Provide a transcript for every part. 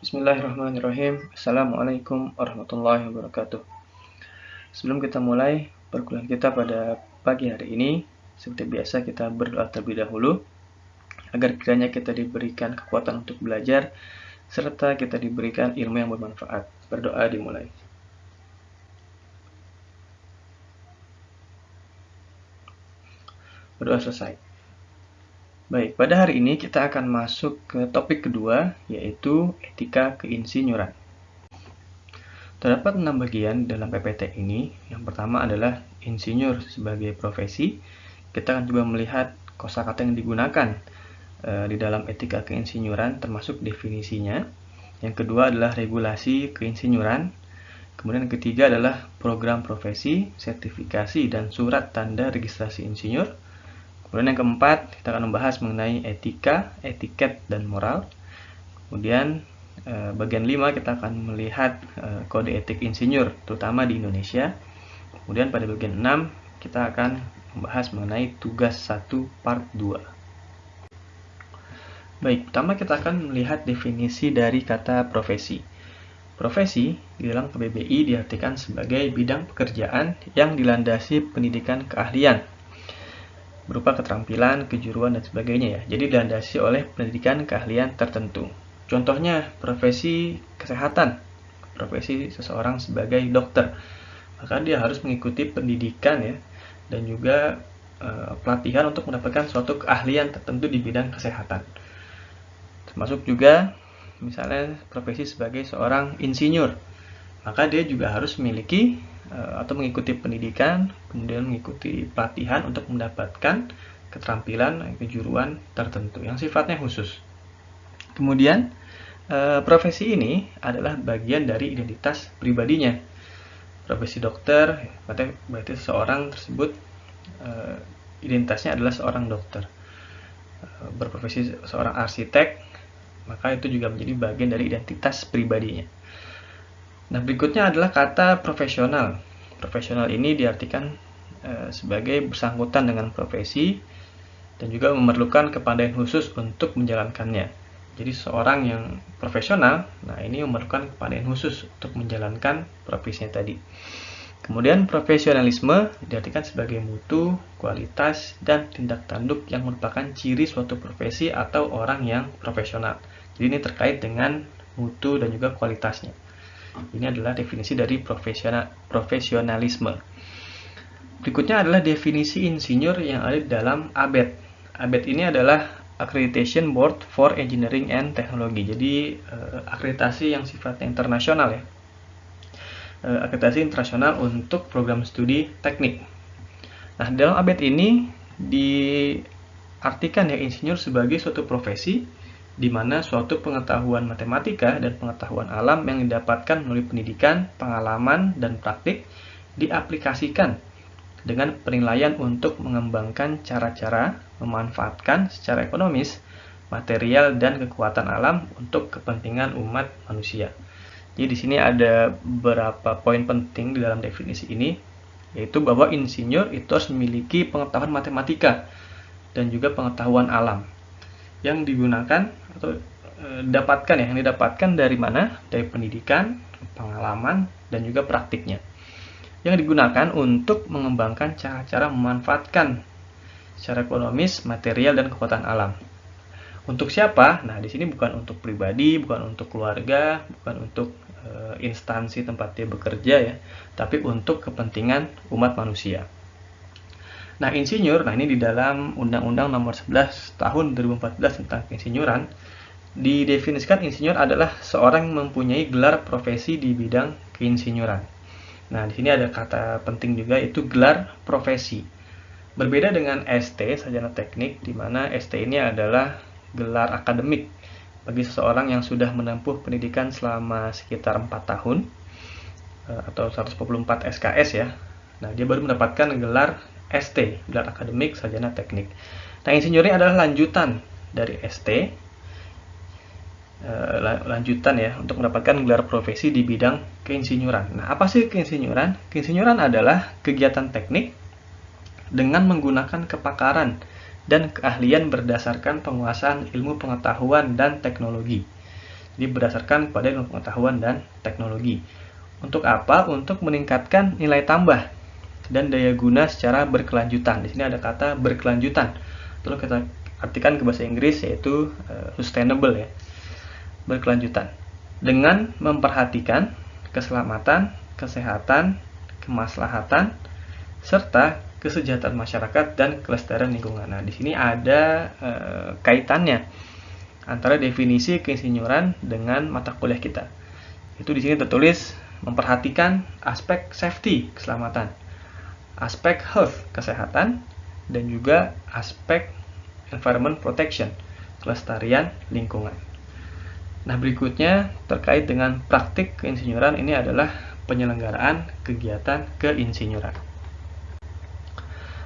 Bismillahirrahmanirrahim. Assalamualaikum warahmatullahi wabarakatuh. Sebelum kita mulai perkuliahan kita pada pagi hari ini, seperti biasa kita berdoa terlebih dahulu agar kiranya kita diberikan kekuatan untuk belajar serta kita diberikan ilmu yang bermanfaat. Berdoa dimulai. Berdoa selesai. Baik, pada hari ini kita akan masuk ke topik kedua, yaitu etika keinsinyuran. Terdapat 6 bagian dalam PPT ini. Yang pertama adalah insinyur sebagai profesi. Kita akan coba melihat kosakata yang digunakan di dalam etika keinsinyuran, termasuk definisinya. Yang kedua adalah regulasi keinsinyuran. Kemudian yang ketiga adalah program profesi, sertifikasi, dan surat tanda registrasi insinyur. Kemudian yang keempat, kita akan membahas mengenai etika, etiket, dan moral. Kemudian bagian 5 kita akan melihat kode etik insinyur, terutama di Indonesia. Kemudian pada bagian 6 kita akan membahas mengenai tugas 1 part 2. Baik, pertama kita akan melihat definisi dari kata profesi. Profesi di dalam KBBI diartikan sebagai bidang pekerjaan yang dilandasi pendidikan keahlian berupa keterampilan, kejuruan, dan sebagainya ya. Jadi dilandasi oleh pendidikan keahlian tertentu. Contohnya profesi kesehatan, profesi seseorang sebagai dokter. Maka dia harus mengikuti pendidikan ya, dan juga pelatihan untuk mendapatkan suatu keahlian tertentu di bidang kesehatan. Termasuk juga misalnya profesi sebagai seorang insinyur. Maka dia juga harus memiliki atau mengikuti pendidikan, kemudian mengikuti pelatihan untuk mendapatkan keterampilan, kejuruan tertentu yang sifatnya khusus. Kemudian profesi ini adalah bagian dari identitas pribadinya. Profesi dokter berarti seseorang tersebut identitasnya adalah seorang dokter. Berprofesi seorang arsitek, maka itu juga menjadi bagian dari identitas pribadinya. Nah, berikutnya adalah kata profesional. Profesional ini diartikan sebagai bersangkutan dengan profesi dan juga memerlukan kepandaian khusus untuk menjalankannya. Jadi seorang yang profesional, nah ini memerlukan kepandaian khusus untuk menjalankan profesinya tadi. Kemudian profesionalisme diartikan sebagai mutu, kualitas, dan tindak tanduk yang merupakan ciri suatu profesi atau orang yang profesional. Jadi ini terkait dengan mutu dan juga kualitasnya. Ini adalah definisi dari profesionalisme. Berikutnya adalah definisi insinyur yang ada di dalam ABET. ABET ini adalah Accreditation Board for Engineering and Technology. Jadi akreditasi yang sifatnya internasional ya. Akreditasi internasional untuk program studi teknik. Nah, dalam ABET ini diartikan ya insinyur sebagai suatu profesi di mana suatu pengetahuan matematika dan pengetahuan alam yang didapatkan melalui pendidikan, pengalaman, dan praktik diaplikasikan dengan penilaian untuk mengembangkan cara-cara memanfaatkan secara ekonomis, material, dan kekuatan alam untuk kepentingan umat manusia. Jadi di sini ada beberapa poin penting di dalam definisi ini, yaitu bahwa insinyur itu harus memiliki pengetahuan matematika dan juga pengetahuan alam yang digunakan atau yang didapatkan dari mana? Dari pendidikan, pengalaman, dan juga praktiknya. Yang digunakan untuk mengembangkan cara-cara memanfaatkan secara ekonomis, material, dan kekuatan alam. Untuk siapa? Nah, di sini bukan untuk pribadi, bukan untuk keluarga, bukan untuk instansi tempat dia bekerja ya, tapi untuk kepentingan umat manusia. Nah, insinyur, ini di dalam Undang-Undang Nomor 11 Tahun 2014 tentang keinsinyuran, didefinisikan insinyur adalah seorang yang mempunyai gelar profesi di bidang keinsinyuran. Nah, di sini ada kata penting juga, yaitu gelar profesi. Berbeda dengan ST, sarjana teknik, di mana ST ini adalah gelar akademik bagi seseorang yang sudah menempuh pendidikan selama sekitar 4 tahun atau 144 SKS ya. Nah, dia baru mendapatkan gelar ST, gelar akademik sarjana teknik. Nah, insinyur ini adalah lanjutan dari ST, lanjutan ya, untuk mendapatkan gelar profesi di bidang keinsinyuran. Nah, apa sih keinsinyuran? Keinsinyuran adalah kegiatan teknik dengan menggunakan kepakaran dan keahlian berdasarkan penguasaan ilmu pengetahuan dan teknologi. Jadi berdasarkan pada ilmu pengetahuan dan teknologi. Untuk apa? Untuk meningkatkan nilai tambah dan daya guna secara berkelanjutan. Di sini ada kata berkelanjutan. Lalu kita artikan ke bahasa Inggris, yaitu sustainable ya. Berkelanjutan. Dengan memperhatikan keselamatan, kesehatan, kemaslahatan, serta kesejahteraan masyarakat dan kelestarian lingkungan. Nah, di sini ada kaitannya antara definisi keinsinyuran dengan mata kuliah kita. Itu di sini tertulis memperhatikan aspek safety, keselamatan, aspek health, kesehatan, dan juga aspek environment protection, kelestarian lingkungan. Nah, berikutnya terkait dengan praktik keinsinyuran, ini adalah penyelenggaraan kegiatan keinsinyuran.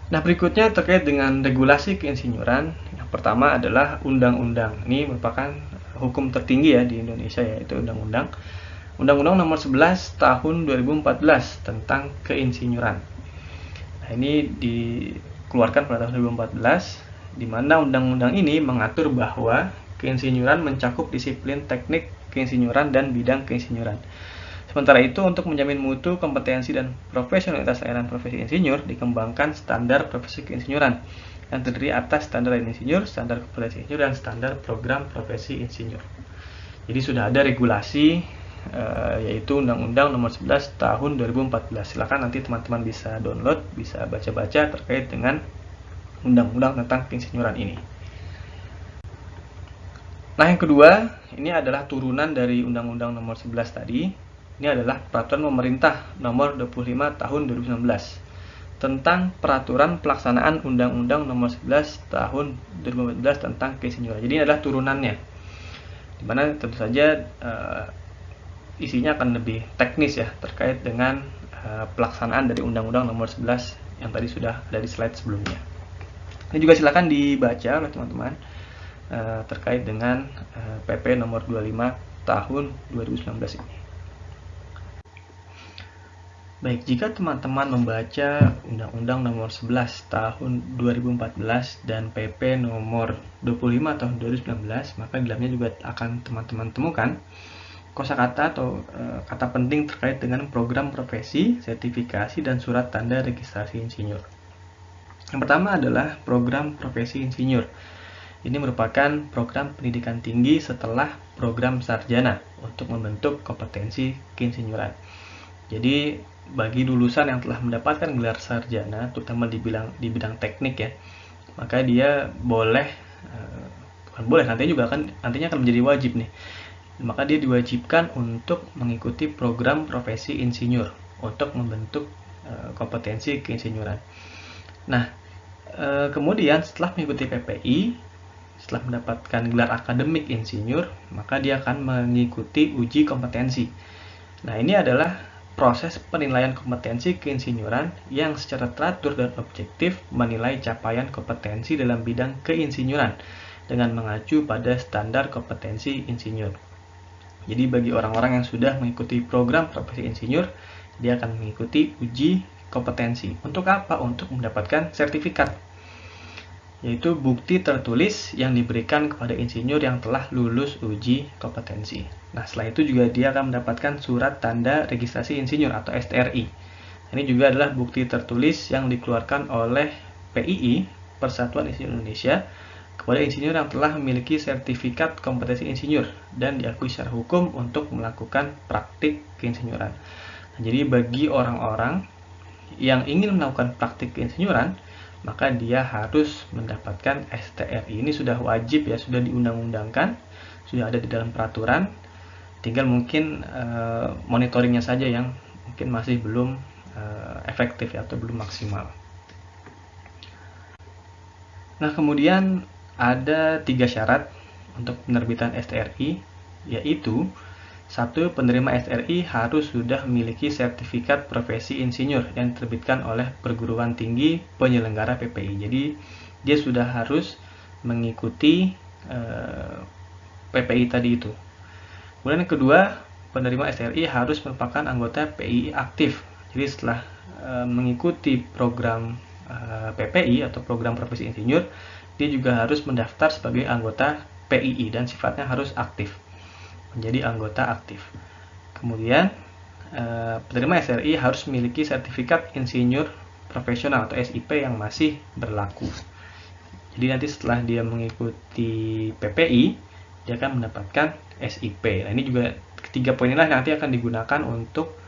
Nah, berikutnya terkait dengan regulasi keinsinyuran. Yang pertama adalah undang-undang. Ini merupakan hukum tertinggi ya di Indonesia, yaitu undang-undang. Undang-Undang Nomor 11 Tahun 2014 tentang keinsinyuran. Nah, ini dikeluarkan pada tahun 2014, di mana undang-undang ini mengatur bahwa keinsinyuran mencakup disiplin teknik keinsinyuran dan bidang keinsinyuran. Sementara itu, untuk menjamin mutu, kompetensi, dan profesionalitas layanan profesi insinyur, dikembangkan standar profesi keinsinyuran yang terdiri atas standar insinyur, standar kompetensi insinyur, dan standar program profesi insinyur. Jadi sudah ada regulasi, yaitu Undang-Undang Nomor 11 Tahun 2014. Silakan nanti teman-teman bisa download, bisa baca-baca terkait dengan undang-undang tentang keinsinyuran ini. Nah, yang kedua, ini adalah turunan dari Undang-Undang Nomor 11 tadi. Ini adalah Peraturan Pemerintah Nomor 25 Tahun 2019 tentang Peraturan Pelaksanaan Undang-Undang Nomor 11 Tahun 2014 tentang keinsinyuran. Jadi ini adalah turunannya, dimana tentu saja isinya akan lebih teknis ya, terkait dengan pelaksanaan dari Undang-Undang Nomor 11 yang tadi sudah ada di slide sebelumnya. Ini juga silakan dibaca oleh teman-teman terkait dengan PP Nomor 25 Tahun 2019 ini. Baik, jika teman-teman membaca Undang-Undang Nomor 11 Tahun 2014 dan PP Nomor 25 Tahun 2019, maka di dalamnya juga akan teman-teman temukan kosakata atau kata penting terkait dengan program profesi, sertifikasi, dan surat tanda registrasi insinyur. Yang pertama adalah program profesi insinyur. Ini merupakan program pendidikan tinggi setelah program sarjana untuk membentuk kompetensi keinsinyuran. Jadi bagi lulusan yang telah mendapatkan gelar sarjana, terutama di bidang teknik ya, maka dia boleh, nantinya akan menjadi wajib nih. Maka dia diwajibkan untuk mengikuti program profesi insinyur untuk membentuk kompetensi keinsinyuran. Nah, kemudian setelah mengikuti PPI, setelah mendapatkan gelar akademik insinyur, maka dia akan mengikuti uji kompetensi. Nah, ini adalah proses penilaian kompetensi keinsinyuran yang secara teratur dan objektif menilai capaian kompetensi dalam bidang keinsinyuran dengan mengacu pada standar kompetensi insinyur. Jadi bagi orang-orang yang sudah mengikuti program profesi insinyur, dia akan mengikuti uji kompetensi. Untuk apa? Untuk mendapatkan sertifikat, yaitu bukti tertulis yang diberikan kepada insinyur yang telah lulus uji kompetensi. Nah, setelah itu juga dia akan mendapatkan surat tanda registrasi insinyur atau STRI. Ini juga adalah bukti tertulis yang dikeluarkan oleh PII, Persatuan Insinyur Indonesia, kepada insinyur yang telah memiliki sertifikat kompetensi insinyur dan diakui secara hukum untuk melakukan praktik keinsinyuran. Nah, jadi bagi orang-orang yang ingin melakukan praktik keinsinyuran, maka dia harus mendapatkan STRI. Ini sudah wajib ya, sudah diundang-undangkan, sudah ada di dalam peraturan. Tinggal mungkin monitoringnya saja yang mungkin masih belum efektif ya, atau belum maksimal. Nah, kemudian ada 3 syarat untuk penerbitan STRI, yaitu 1. Penerima STRI harus sudah memiliki sertifikat profesi insinyur yang diterbitkan oleh perguruan tinggi penyelenggara PPI. Jadi dia sudah harus mengikuti PPI tadi itu. Kemudian yang kedua, penerima STRI harus merupakan anggota PII aktif. Jadi setelah mengikuti program PPI atau program profesi insinyur, dia juga harus mendaftar sebagai anggota PII dan sifatnya harus aktif. menjadi anggota aktif. Kemudian penerima SRI harus memiliki sertifikat insinyur profesional atau SIP yang masih berlaku. Jadi nanti setelah dia mengikuti PPI, dia akan mendapatkan SIP. Nah, ini juga ketiga poin inilah nanti akan digunakan untuk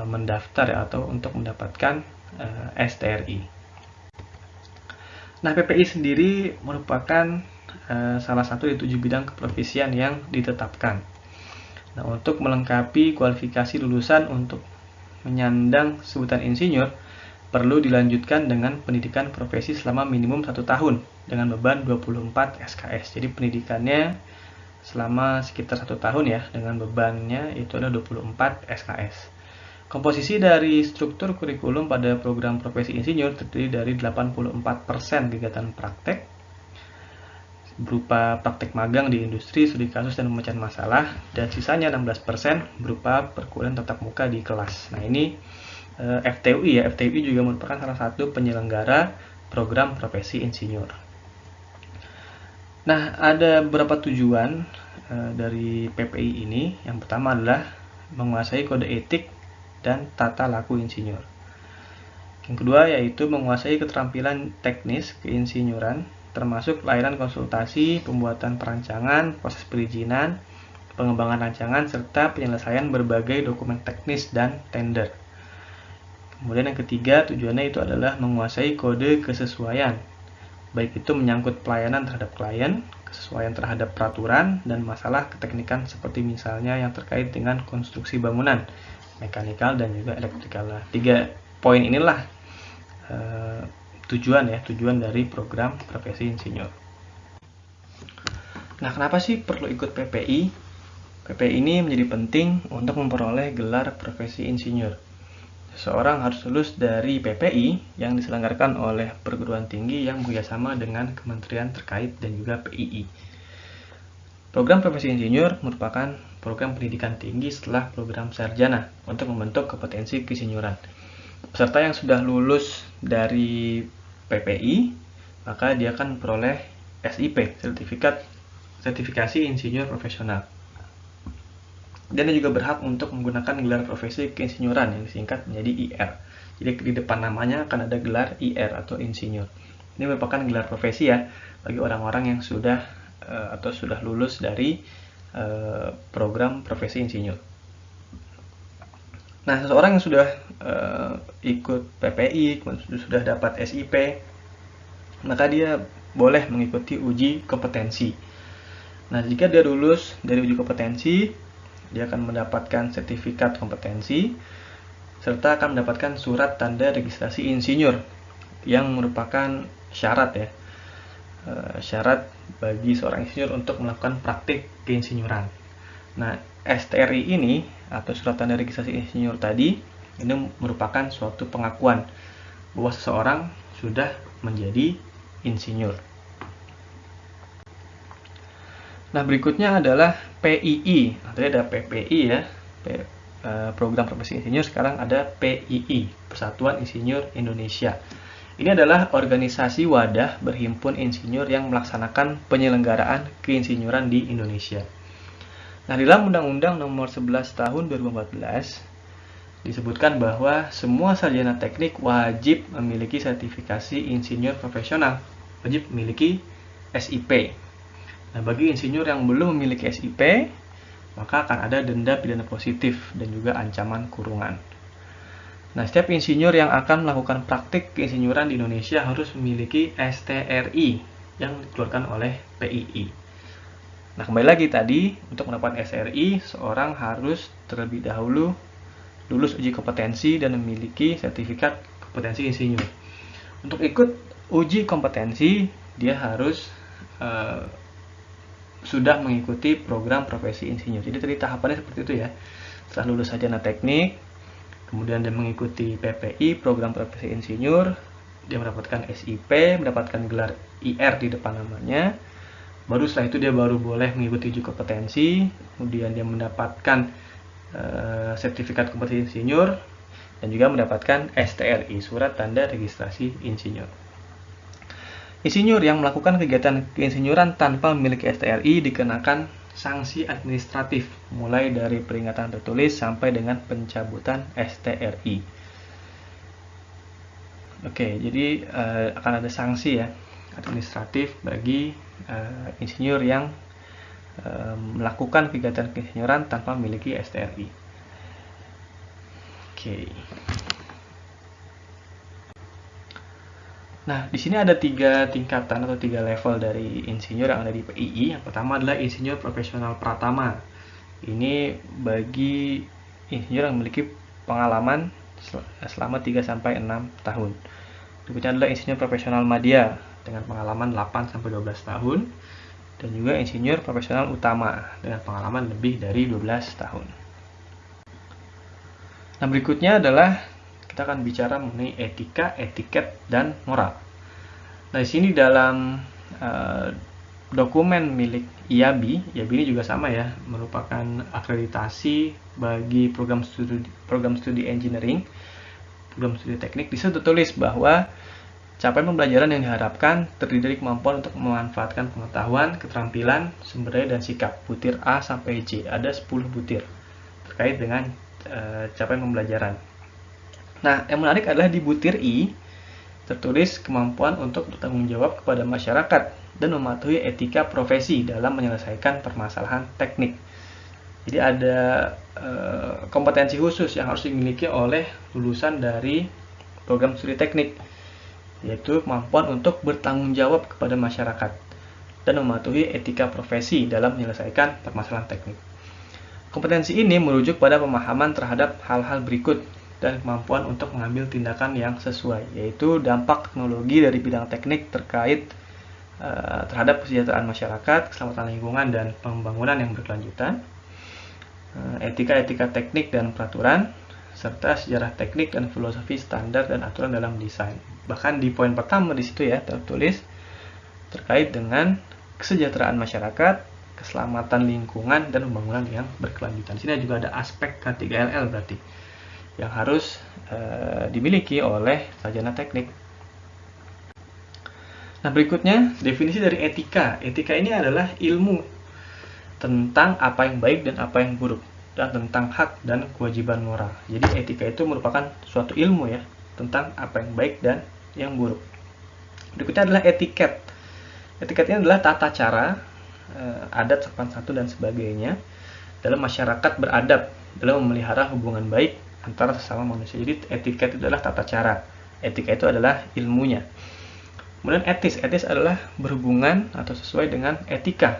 mendaftar atau untuk mendapatkan STRI. Nah, PPI sendiri merupakan salah satu dari 7 bidang keprofesian yang ditetapkan. Nah, untuk melengkapi kualifikasi lulusan untuk menyandang sebutan insinyur, perlu dilanjutkan dengan pendidikan profesi selama minimum 1 tahun dengan beban 24 SKS. Jadi pendidikannya selama sekitar 1 tahun ya, dengan bebannya itu adalah 24 SKS. Komposisi dari struktur kurikulum pada program profesi insinyur terdiri dari 84% kegiatan praktek berupa praktek magang di industri, studi kasus dan pemecahan masalah, dan sisanya 16% berupa perkuliahan tatap muka di kelas. Nah, ini FTUI ya. FTUI juga merupakan salah satu penyelenggara program profesi insinyur. Nah, ada beberapa tujuan dari PPI ini. Yang pertama adalah menguasai kode etik dan tata laku insinyur. Yang kedua yaitu menguasai keterampilan teknis keinsinyuran, termasuk layanan konsultasi, pembuatan perancangan, proses perizinan, pengembangan rancangan, serta penyelesaian berbagai dokumen teknis dan tender. Kemudian yang ketiga tujuannya itu adalah menguasai kode kesesuaian, baik itu menyangkut pelayanan terhadap klien, kesesuaian terhadap peraturan, dan masalah keteknikan seperti misalnya yang terkait dengan konstruksi bangunan, mekanikal, dan juga elektrikal. Nah, 3 poin inilah tujuan dari program profesi insinyur. Nah, kenapa sih perlu ikut PPI? PPI ini menjadi penting untuk memperoleh gelar profesi insinyur. Seseorang harus lulus dari PPI yang diselenggarakan oleh perguruan tinggi yang bekerjasama dengan kementerian terkait dan juga PII. Program profesi insinyur merupakan program pendidikan tinggi setelah program sarjana untuk membentuk kompetensi keinsinyuran. Peserta yang sudah lulus dari PPI, maka dia akan memperoleh SIP, sertifikasi insinyur profesional. Dan dia juga berhak untuk menggunakan gelar profesi keinsinyuran yang disingkat menjadi IR. Jadi di depan namanya akan ada gelar IR atau insinyur. Ini merupakan gelar profesi ya bagi orang-orang yang sudah lulus dari program profesi insinyur. Nah, seseorang yang sudah ikut PPI, sudah dapat SIP, maka dia boleh mengikuti uji kompetensi. Nah, jika dia lulus dari uji kompetensi, dia akan mendapatkan sertifikat kompetensi, serta akan mendapatkan surat tanda registrasi insinyur, yang merupakan syarat ya, syarat bagi seorang insinyur untuk melakukan praktik keinsinyuran. Nah, STRI ini atau surat tanda registrasi insinyur tadi ini merupakan suatu pengakuan bahwa seseorang sudah menjadi insinyur. Nah, berikutnya adalah PII. Tadi ada PPI ya, program profesi insinyur. Sekarang ada PII, Persatuan Insinyur Indonesia. Ini adalah organisasi wadah berhimpun insinyur yang melaksanakan penyelenggaraan keinsinyuran di Indonesia. Nah, di dalam Undang-Undang Nomor 11 Tahun 2014 disebutkan bahwa semua sarjana teknik wajib memiliki sertifikasi insinyur profesional, wajib memiliki SIP. Nah, bagi insinyur yang belum memiliki SIP, maka akan ada denda pidana positif dan juga ancaman kurungan. Nah, setiap insinyur yang akan melakukan praktik keinsinyuran di Indonesia harus memiliki STRI yang dikeluarkan oleh PII. Nah, kembali lagi tadi, untuk mendapatkan SRI, seorang harus terlebih dahulu lulus uji kompetensi dan memiliki sertifikat kompetensi insinyur. Untuk ikut uji kompetensi, dia harus sudah mengikuti program profesi insinyur. Jadi tadi tahapannya seperti itu ya. Setelah lulus sarjana teknik, kemudian dia mengikuti PPI, program profesi insinyur, dia mendapatkan SIP, mendapatkan gelar IR di depan namanya. Baru setelah itu dia baru boleh mengikuti uji kompetensi, kemudian dia mendapatkan sertifikat kompetensi insinyur, dan juga mendapatkan STRI, surat tanda registrasi insinyur. Insinyur yang melakukan kegiatan keinsinyuran tanpa memiliki STRI dikenakan sanksi administratif, mulai dari peringatan tertulis sampai dengan pencabutan STRI. Oke, jadi akan ada sanksi ya administratif bagi insinyur yang melakukan kegiatan keinsinyuran tanpa memiliki STRI. Oke. Nah, di sini ada 3 tingkatan atau 3 level dari insinyur yang ada di PII. Yang pertama adalah insinyur profesional pratama. Ini bagi insinyur yang memiliki pengalaman selama 3-6 tahun. Berikutnya adalah insinyur profesional madya dengan pengalaman 8-12 tahun. Dan juga insinyur profesional utama dengan pengalaman lebih dari 12 tahun. Nah, berikutnya adalah kita akan bicara mengenai etika, etiket, dan moral. Nah, di sini dalam dokumen milik IABI ini juga sama ya, merupakan akreditasi bagi program studi engineering, program studi teknik. Di situ tertulis bahwa capaian pembelajaran yang diharapkan terdiri dari kemampuan untuk memanfaatkan pengetahuan, keterampilan, sumber daya, dan sikap. Butir A sampai J, ada 10 butir terkait dengan capaian pembelajaran. Nah, yang menarik adalah di butir I tertulis kemampuan untuk bertanggung jawab kepada masyarakat dan mematuhi etika profesi dalam menyelesaikan permasalahan teknik. Jadi ada kompetensi khusus yang harus dimiliki oleh lulusan dari program studi teknik, yaitu kemampuan untuk bertanggung jawab kepada masyarakat dan mematuhi etika profesi dalam menyelesaikan permasalahan teknik. Kompetensi ini merujuk pada pemahaman terhadap hal-hal berikut dan kemampuan untuk mengambil tindakan yang sesuai, yaitu dampak teknologi dari bidang teknik terkait terhadap kesejahteraan masyarakat, keselamatan lingkungan, dan pembangunan yang berkelanjutan, etika-etika teknik dan peraturan, serta sejarah teknik dan filosofi standar dan aturan dalam desain. Bahkan di poin pertama di situ ya tertulis terkait dengan kesejahteraan masyarakat, keselamatan lingkungan, dan pembangunan yang berkelanjutan. Di sini juga ada aspek K3LL berarti yang harus dimiliki oleh sarjana teknik. Nah, berikutnya definisi dari etika. Etika ini adalah ilmu tentang apa yang baik dan apa yang buruk, dan tentang hak dan kewajiban moral. Jadi etika itu merupakan suatu ilmu ya tentang apa yang baik dan yang buruk. Berikutnya adalah etiket. Etiket ini adalah tata cara, adat, sopan santun, dan sebagainya dalam masyarakat beradab dalam memelihara hubungan baik antara sesama manusia. Jadi etiket itu adalah tata cara, etika itu adalah ilmunya. Kemudian etis. Etis adalah berhubungan atau sesuai dengan etika,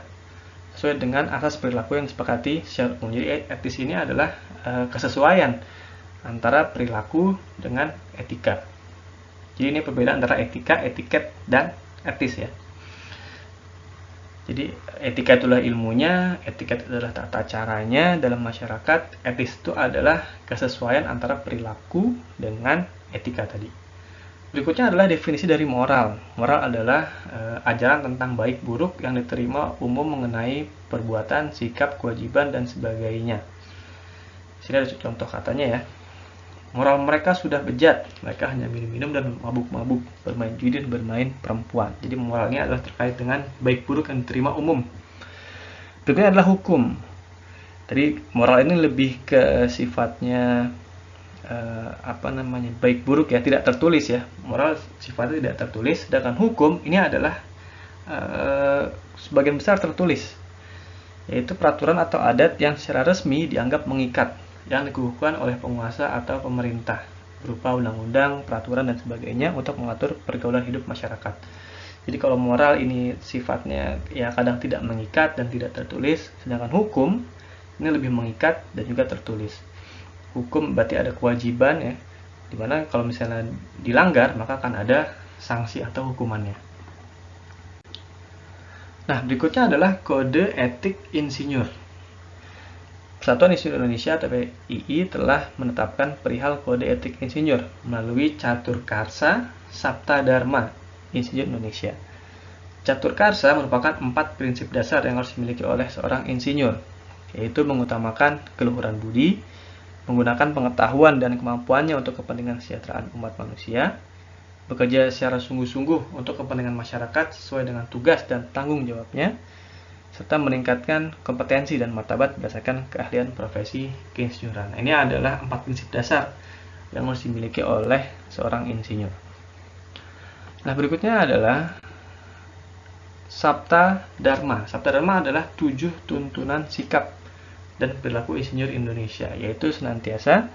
sesuai dengan asas perilaku yang disepakati secara umum. Jadi etis ini adalah kesesuaian antara perilaku dengan etika. Jadi ini perbedaan antara etika, etiket, dan etis ya. Jadi etika itulah ilmunya, etiket adalah tata caranya dalam masyarakat, etis itu adalah kesesuaian antara perilaku dengan etika tadi. Berikutnya adalah definisi dari moral. Moral adalah ajaran tentang baik buruk yang diterima umum mengenai perbuatan, sikap, kewajiban, dan sebagainya. Sini ada contoh katanya ya. Moral mereka sudah bejat, mereka hanya minum-minum dan mabuk-mabuk, bermain judi dan bermain perempuan. Jadi moralnya adalah terkait dengan baik buruk yang diterima umum. Berikutnya adalah hukum. Tadi moral ini lebih ke sifatnya baik buruk ya, tidak tertulis ya. Moral sifatnya tidak tertulis, sedangkan hukum ini adalah sebagian besar tertulis, yaitu peraturan atau adat yang secara resmi dianggap mengikat, yang dikukuhkan oleh penguasa atau pemerintah berupa undang-undang, peraturan, dan sebagainya untuk mengatur pergaulan hidup masyarakat. Jadi kalau moral ini sifatnya ya kadang tidak mengikat dan tidak tertulis, sedangkan hukum ini lebih mengikat dan juga tertulis. Hukum berarti ada kewajiban ya, dimana kalau misalnya dilanggar maka akan ada sanksi atau hukumannya. Nah, berikutnya adalah kode etik insinyur. Persatuan Insinyur Indonesia atau PII telah menetapkan perihal kode etik insinyur melalui Catur Karsa Sabta Dharma Insinyur Indonesia. Catur Karsa merupakan 4 prinsip dasar yang harus dimiliki oleh seorang insinyur, yaitu mengutamakan keluhuran budi, menggunakan pengetahuan dan kemampuannya untuk kepentingan kesejahteraan umat manusia, bekerja secara sungguh-sungguh untuk kepentingan masyarakat sesuai dengan tugas dan tanggung jawabnya, serta meningkatkan kompetensi dan martabat berdasarkan keahlian profesi keinsinyuran. Ini adalah 4 prinsip dasar yang harus dimiliki oleh seorang insinyur. Nah, berikutnya adalah Sabta Dharma. Sabta Dharma adalah 7 tuntunan sikap dan perilaku insinyur Indonesia, yaitu senantiasa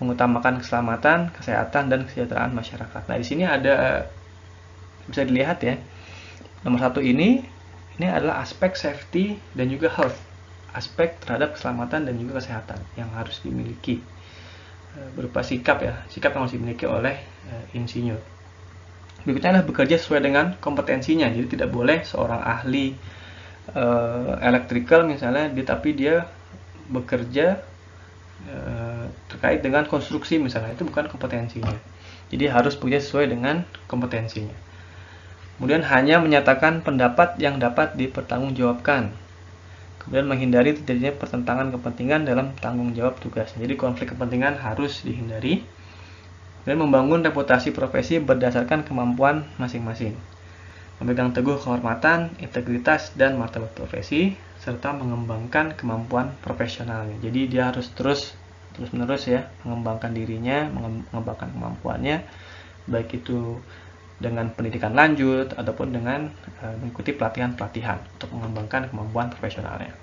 mengutamakan keselamatan, kesehatan, dan kesejahteraan masyarakat. Nah, di sini ada bisa dilihat ya. Nomor 1 ini adalah aspek safety dan juga health, aspek terhadap keselamatan dan juga kesehatan yang harus dimiliki berupa sikap ya, sikap yang harus dimiliki oleh insinyur. Berikutnya adalah bekerja sesuai dengan kompetensinya, jadi tidak boleh seorang ahli electrical misalnya, tapi dia bekerja terkait dengan konstruksi misalnya, itu bukan kompetensinya. Jadi harus bekerja sesuai dengan kompetensinya. Kemudian hanya menyatakan pendapat yang dapat dipertanggungjawabkan. Kemudian menghindari terjadinya pertentangan kepentingan dalam tanggung jawab tugas. Jadi konflik kepentingan harus dihindari. Dan membangun reputasi profesi berdasarkan kemampuan masing-masing. Memegang teguh kehormatan, integritas, dan martabat profesi, serta mengembangkan kemampuan profesionalnya. Jadi dia harus terus-menerus ya mengembangkan dirinya, mengembangkan kemampuannya, baik itu dengan pendidikan lanjut ataupun dengan mengikuti pelatihan-pelatihan untuk mengembangkan kemampuan profesionalnya.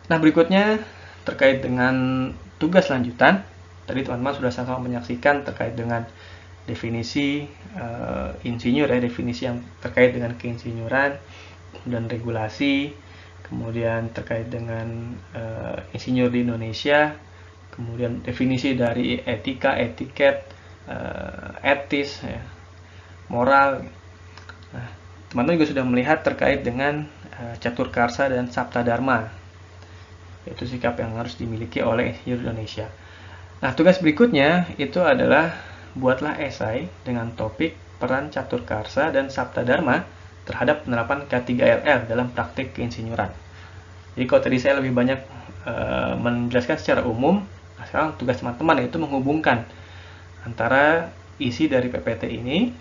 Nah, berikutnya terkait dengan tugas lanjutan. Tadi teman-teman sudah sama-sama menyaksikan terkait dengan definisi insinyur ya, definisi yang terkait dengan keinsinyuran dan regulasi, kemudian terkait dengan insinyur di Indonesia, kemudian definisi dari etika, etiket, etis, ya, moral. Nah, teman-teman juga sudah melihat terkait dengan catur karsa dan sabta dharma, yaitu sikap yang harus dimiliki oleh insinyur Indonesia. Nah, tugas berikutnya itu adalah buatlah esai dengan topik peran catur karsa dan sabta dharma terhadap penerapan K3RL dalam praktik keinsinyuran. Jadi kalau tadi saya lebih banyak menjelaskan secara umum, nah sekarang tugas teman-teman yaitu menghubungkan antara isi dari PPT ini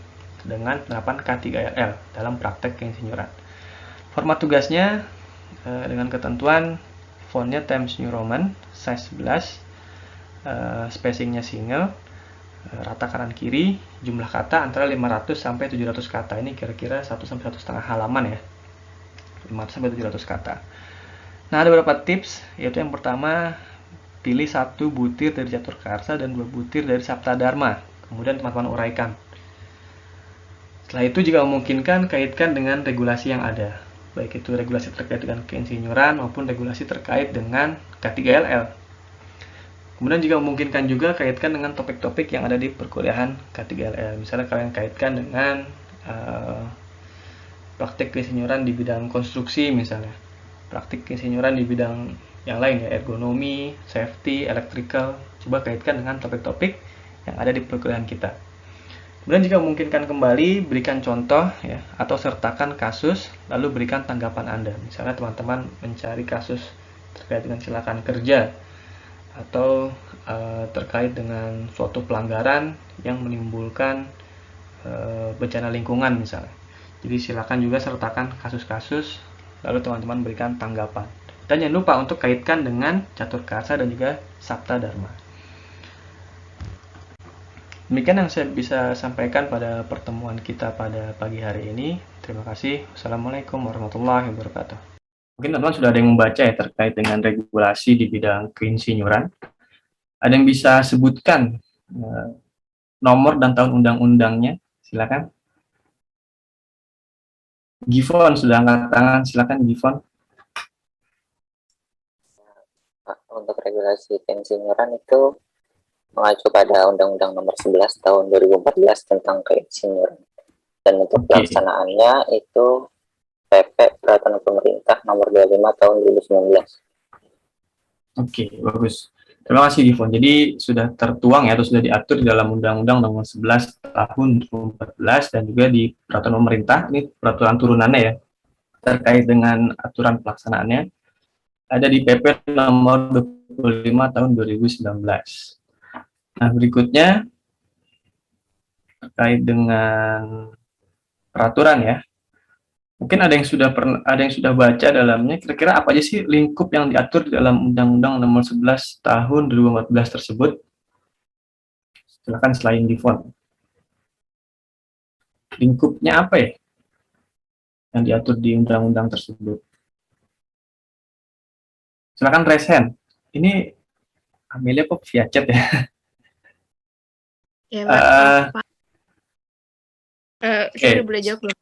dengan penerapan K3RL dalam praktek keinsinyuran. Format tugasnya dengan ketentuan fontnya Times New Roman, size 11, spacingnya single, rata kanan kiri, jumlah kata antara 500 sampai 700 kata. Ini kira-kira 1 sampai 1,5 halaman ya. 500 sampai 700 kata. Nah, ada beberapa tips, yaitu yang pertama, pilih 1 butir dari catur karsa dan 2 butir dari sabta dharma. Kemudian teman-teman uraikan. Setelah itu jika memungkinkan, kaitkan dengan regulasi yang ada. Baik itu regulasi terkait dengan keinsinyuran maupun regulasi terkait dengan K3LL. Kemudian jika memungkinkan juga kaitkan dengan topik-topik yang ada di perkuliahan K3LL. Misalnya kalian kaitkan dengan praktik keinsinyuran di bidang konstruksi misalnya. Praktik keinsinyuran di bidang yang lain ya, ergonomi, safety, electrical. Coba kaitkan dengan topik-topik yang ada di perkuliahan kita. Kemudian jika memungkinkan kembali, berikan contoh ya, atau sertakan kasus, lalu berikan tanggapan Anda. Misalnya teman-teman mencari kasus terkait dengan kecelakaan kerja, atau terkait dengan suatu pelanggaran yang menimbulkan bencana lingkungan misalnya. Jadi silakan juga sertakan kasus-kasus, lalu teman-teman berikan tanggapan. Dan jangan lupa untuk kaitkan dengan catur karsa dan juga sabta dharma. Demikian yang saya bisa sampaikan pada pertemuan kita pada pagi hari ini. Terima kasih. Wassalamualaikum warahmatullahi wabarakatuh. Mungkin teman-teman sudah ada yang membaca ya terkait dengan regulasi di bidang keinsinyuran. Ada yang bisa sebutkan nomor dan tahun undang-undangnya? Silakan. Gifon sudah angkat tangan, silakan Gifon. Untuk regulasi keinsinyuran itu mengacu pada Undang-Undang Nomor 11 Tahun 2014 tentang keinsinyuran. Dan untuk pelaksanaannya itu PP Peraturan Pemerintah Nomor 25 Tahun 2019. Oke, bagus. Terima kasih Gifon. Jadi sudah tertuang ya, atau sudah diatur di dalam Undang-Undang Nomor 11 Tahun 2014 dan juga di Peraturan Pemerintah, ini peraturan turunannya ya, terkait dengan aturan pelaksanaannya. Ada di PP Nomor 25 Tahun 2019. Nah, berikutnya terkait dengan peraturan ya. Mungkin ada yang sudah baca dalamnya. Kira-kira apa aja sih lingkup yang diatur di dalam Undang-Undang Nomor 11 Tahun 2014 tersebut? Silakan selain di font. Lingkupnya apa ya yang diatur di undang-undang tersebut? Silakan raise hand. Ini Amelia kok via chat ya? Ya, Pak. Pak. Saya udah boleh jawab belum?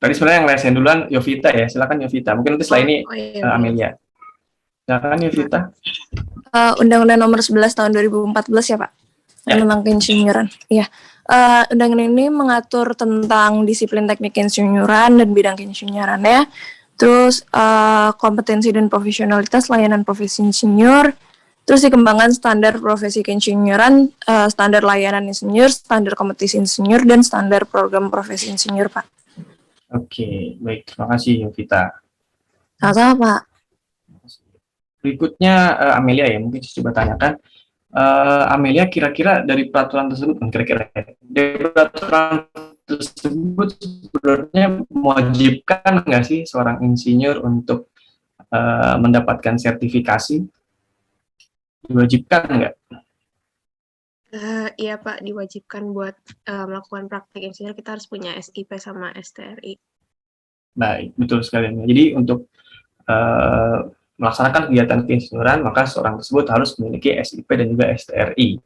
Tadi sebenarnya yang raise hand duluan Yovita ya. Silakan Yovita. Mungkin nanti setelah ini iya, Amelia. Silakan Yovita. Undang-Undang Nomor 11 Tahun 2014 ya Pak, tentang keinsinyuran. Iya. Undang-undang ini mengatur tentang disiplin teknik keinsinyuran dan bidang keinsinyurannya. Terus kompetensi dan profesionalitas layanan profesi insinyur. Terus dikembangkan standar profesi keinsinyuran, standar layanan insinyur, standar kompetisi insinyur, dan standar program profesi insinyur, Pak. Oke, baik. Terima kasih, Yovita. Sama-sama, Pak. Berikutnya Amelia ya, mungkin saya coba tanyakan. Amelia, kira-kira dari peraturan tersebut, dari peraturan tersebut sebenarnya mewajibkan nggak sih seorang insinyur untuk mendapatkan sertifikasi? Diwajibkan nggak? Iya Pak, diwajibkan buat melakukan praktek insinyur kita harus punya SIP sama STRI. Baik, betul sekali. Jadi untuk melaksanakan kegiatan keinsinyuran, maka seorang tersebut harus memiliki SIP dan juga STRI.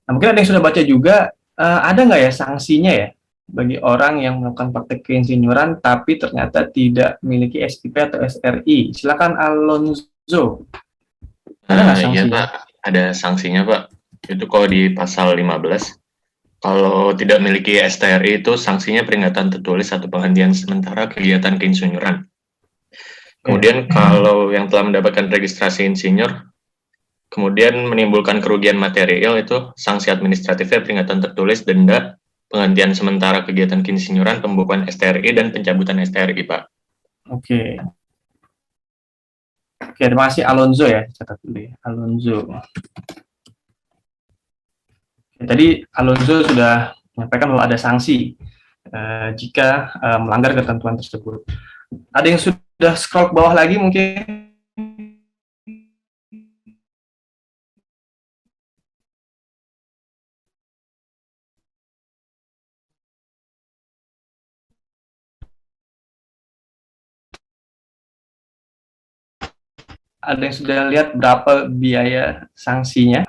Nah, mungkin ada yang sudah baca juga, ada nggak ya sanksinya ya bagi orang yang melakukan praktek keinsinyuran tapi ternyata tidak memiliki SIP atau SRI? Silakan Alonzo. Ada nggak sanksinya? Iya Pak, ada sanksinya Pak. Itu kalau di pasal 15, kalau tidak memiliki STRI itu sanksinya peringatan tertulis atau penghentian sementara kegiatan keinsinyuran. Kemudian kalau yang telah mendapatkan registrasi insinyur, kemudian menimbulkan kerugian material itu sanksi administratifnya peringatan tertulis, denda, penghentian sementara kegiatan keinsinyuran, pembukaan STRI, dan pencabutan STRI Pak. Oke. Oke, terima kasih Alonzo ya, catat dulu ya, Alonzo. Oke, tadi Alonzo sudah menyampaikan bahwa ada sanksi jika melanggar ketentuan tersebut. Ada yang sudah scroll ke bawah lagi mungkin? Ada yang sudah lihat berapa biaya sanksinya?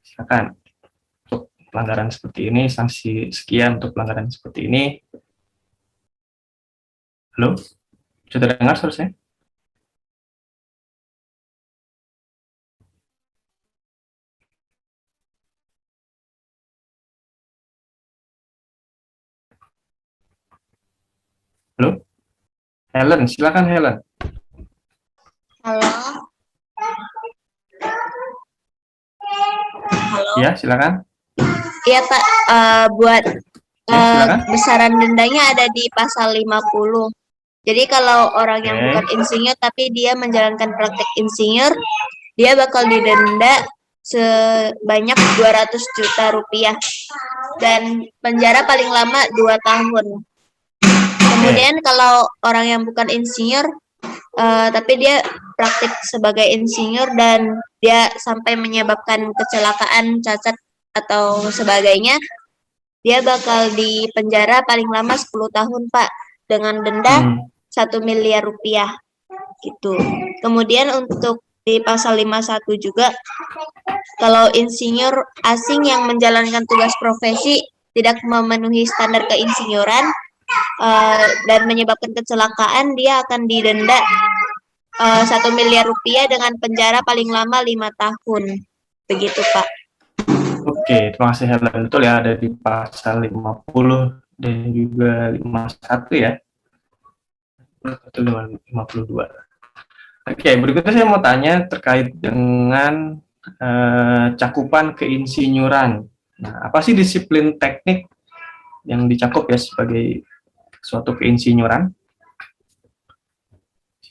Silakan. Untuk pelanggaran seperti ini, sanksi sekian untuk pelanggaran seperti ini. Halo? Sudah dengar suara saya? Halo? Helen, silakan Helen. Halo. Halo. Ya, silakan. Iya Pak, buat besaran dendanya ada di pasal 50. Jadi kalau orang yang bukan insinyur tapi dia menjalankan praktek insinyur, dia bakal didenda sebanyak 200 juta rupiah dan penjara paling lama 2 tahun. Kemudian kalau orang yang bukan insinyur tapi dia praktik sebagai insinyur dan dia sampai menyebabkan kecelakaan, cacat atau sebagainya, dia bakal di penjara paling lama 10 tahun Pak, dengan denda 1 miliar rupiah gitu. Kemudian untuk di pasal 51 juga, kalau insinyur asing yang menjalankan tugas profesi tidak memenuhi standar keinsinyuran dan menyebabkan kecelakaan, dia akan didenda 1 miliar rupiah dengan penjara paling lama 5 tahun. Begitu Pak. Oke, terima kasih Helen. Betul ya, ada di pasal 50 dan juga 51 ya. Betul, 52. Oke, berikutnya saya mau tanya terkait dengan cakupan keinsinyuran. Nah, apa sih disiplin teknik yang dicakup ya sebagai suatu keinsinyuran?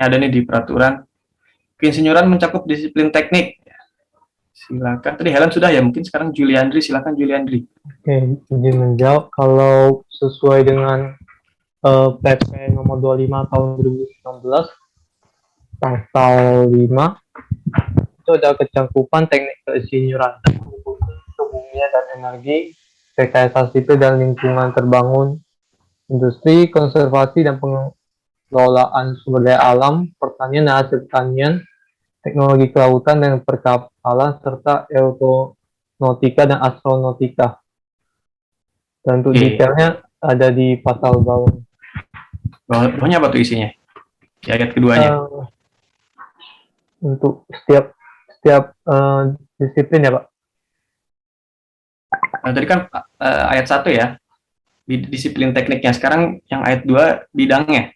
Ada nih di peraturan. Keinsinyuran mencakup disiplin teknik. Silakan. Tadi Helen sudah ya, mungkin sekarang Juliandri. Silakan Juliandri. Oke, izin menjawab. Kalau sesuai dengan PP nomor 25 tahun 2019 pasal 5 itu ada kecakupan teknik keinsinyuran, kebumian dan energi, rekayasa sipil dan lingkungan terbangun, industri, konservasi dan pengelolaan sumber daya alam, pertanian dan hasil pertanian, teknologi kelautan dan perkapalan, serta aeronautika dan astronautika. Dan untuk detailnya ada di pasal bawah. Bawahnya apa tuh isinya? Di ayat keduanya. Untuk setiap disiplin ya Pak. Tadi kan ayat 1 ya, disiplin tekniknya. Sekarang yang ayat 2 bidangnya.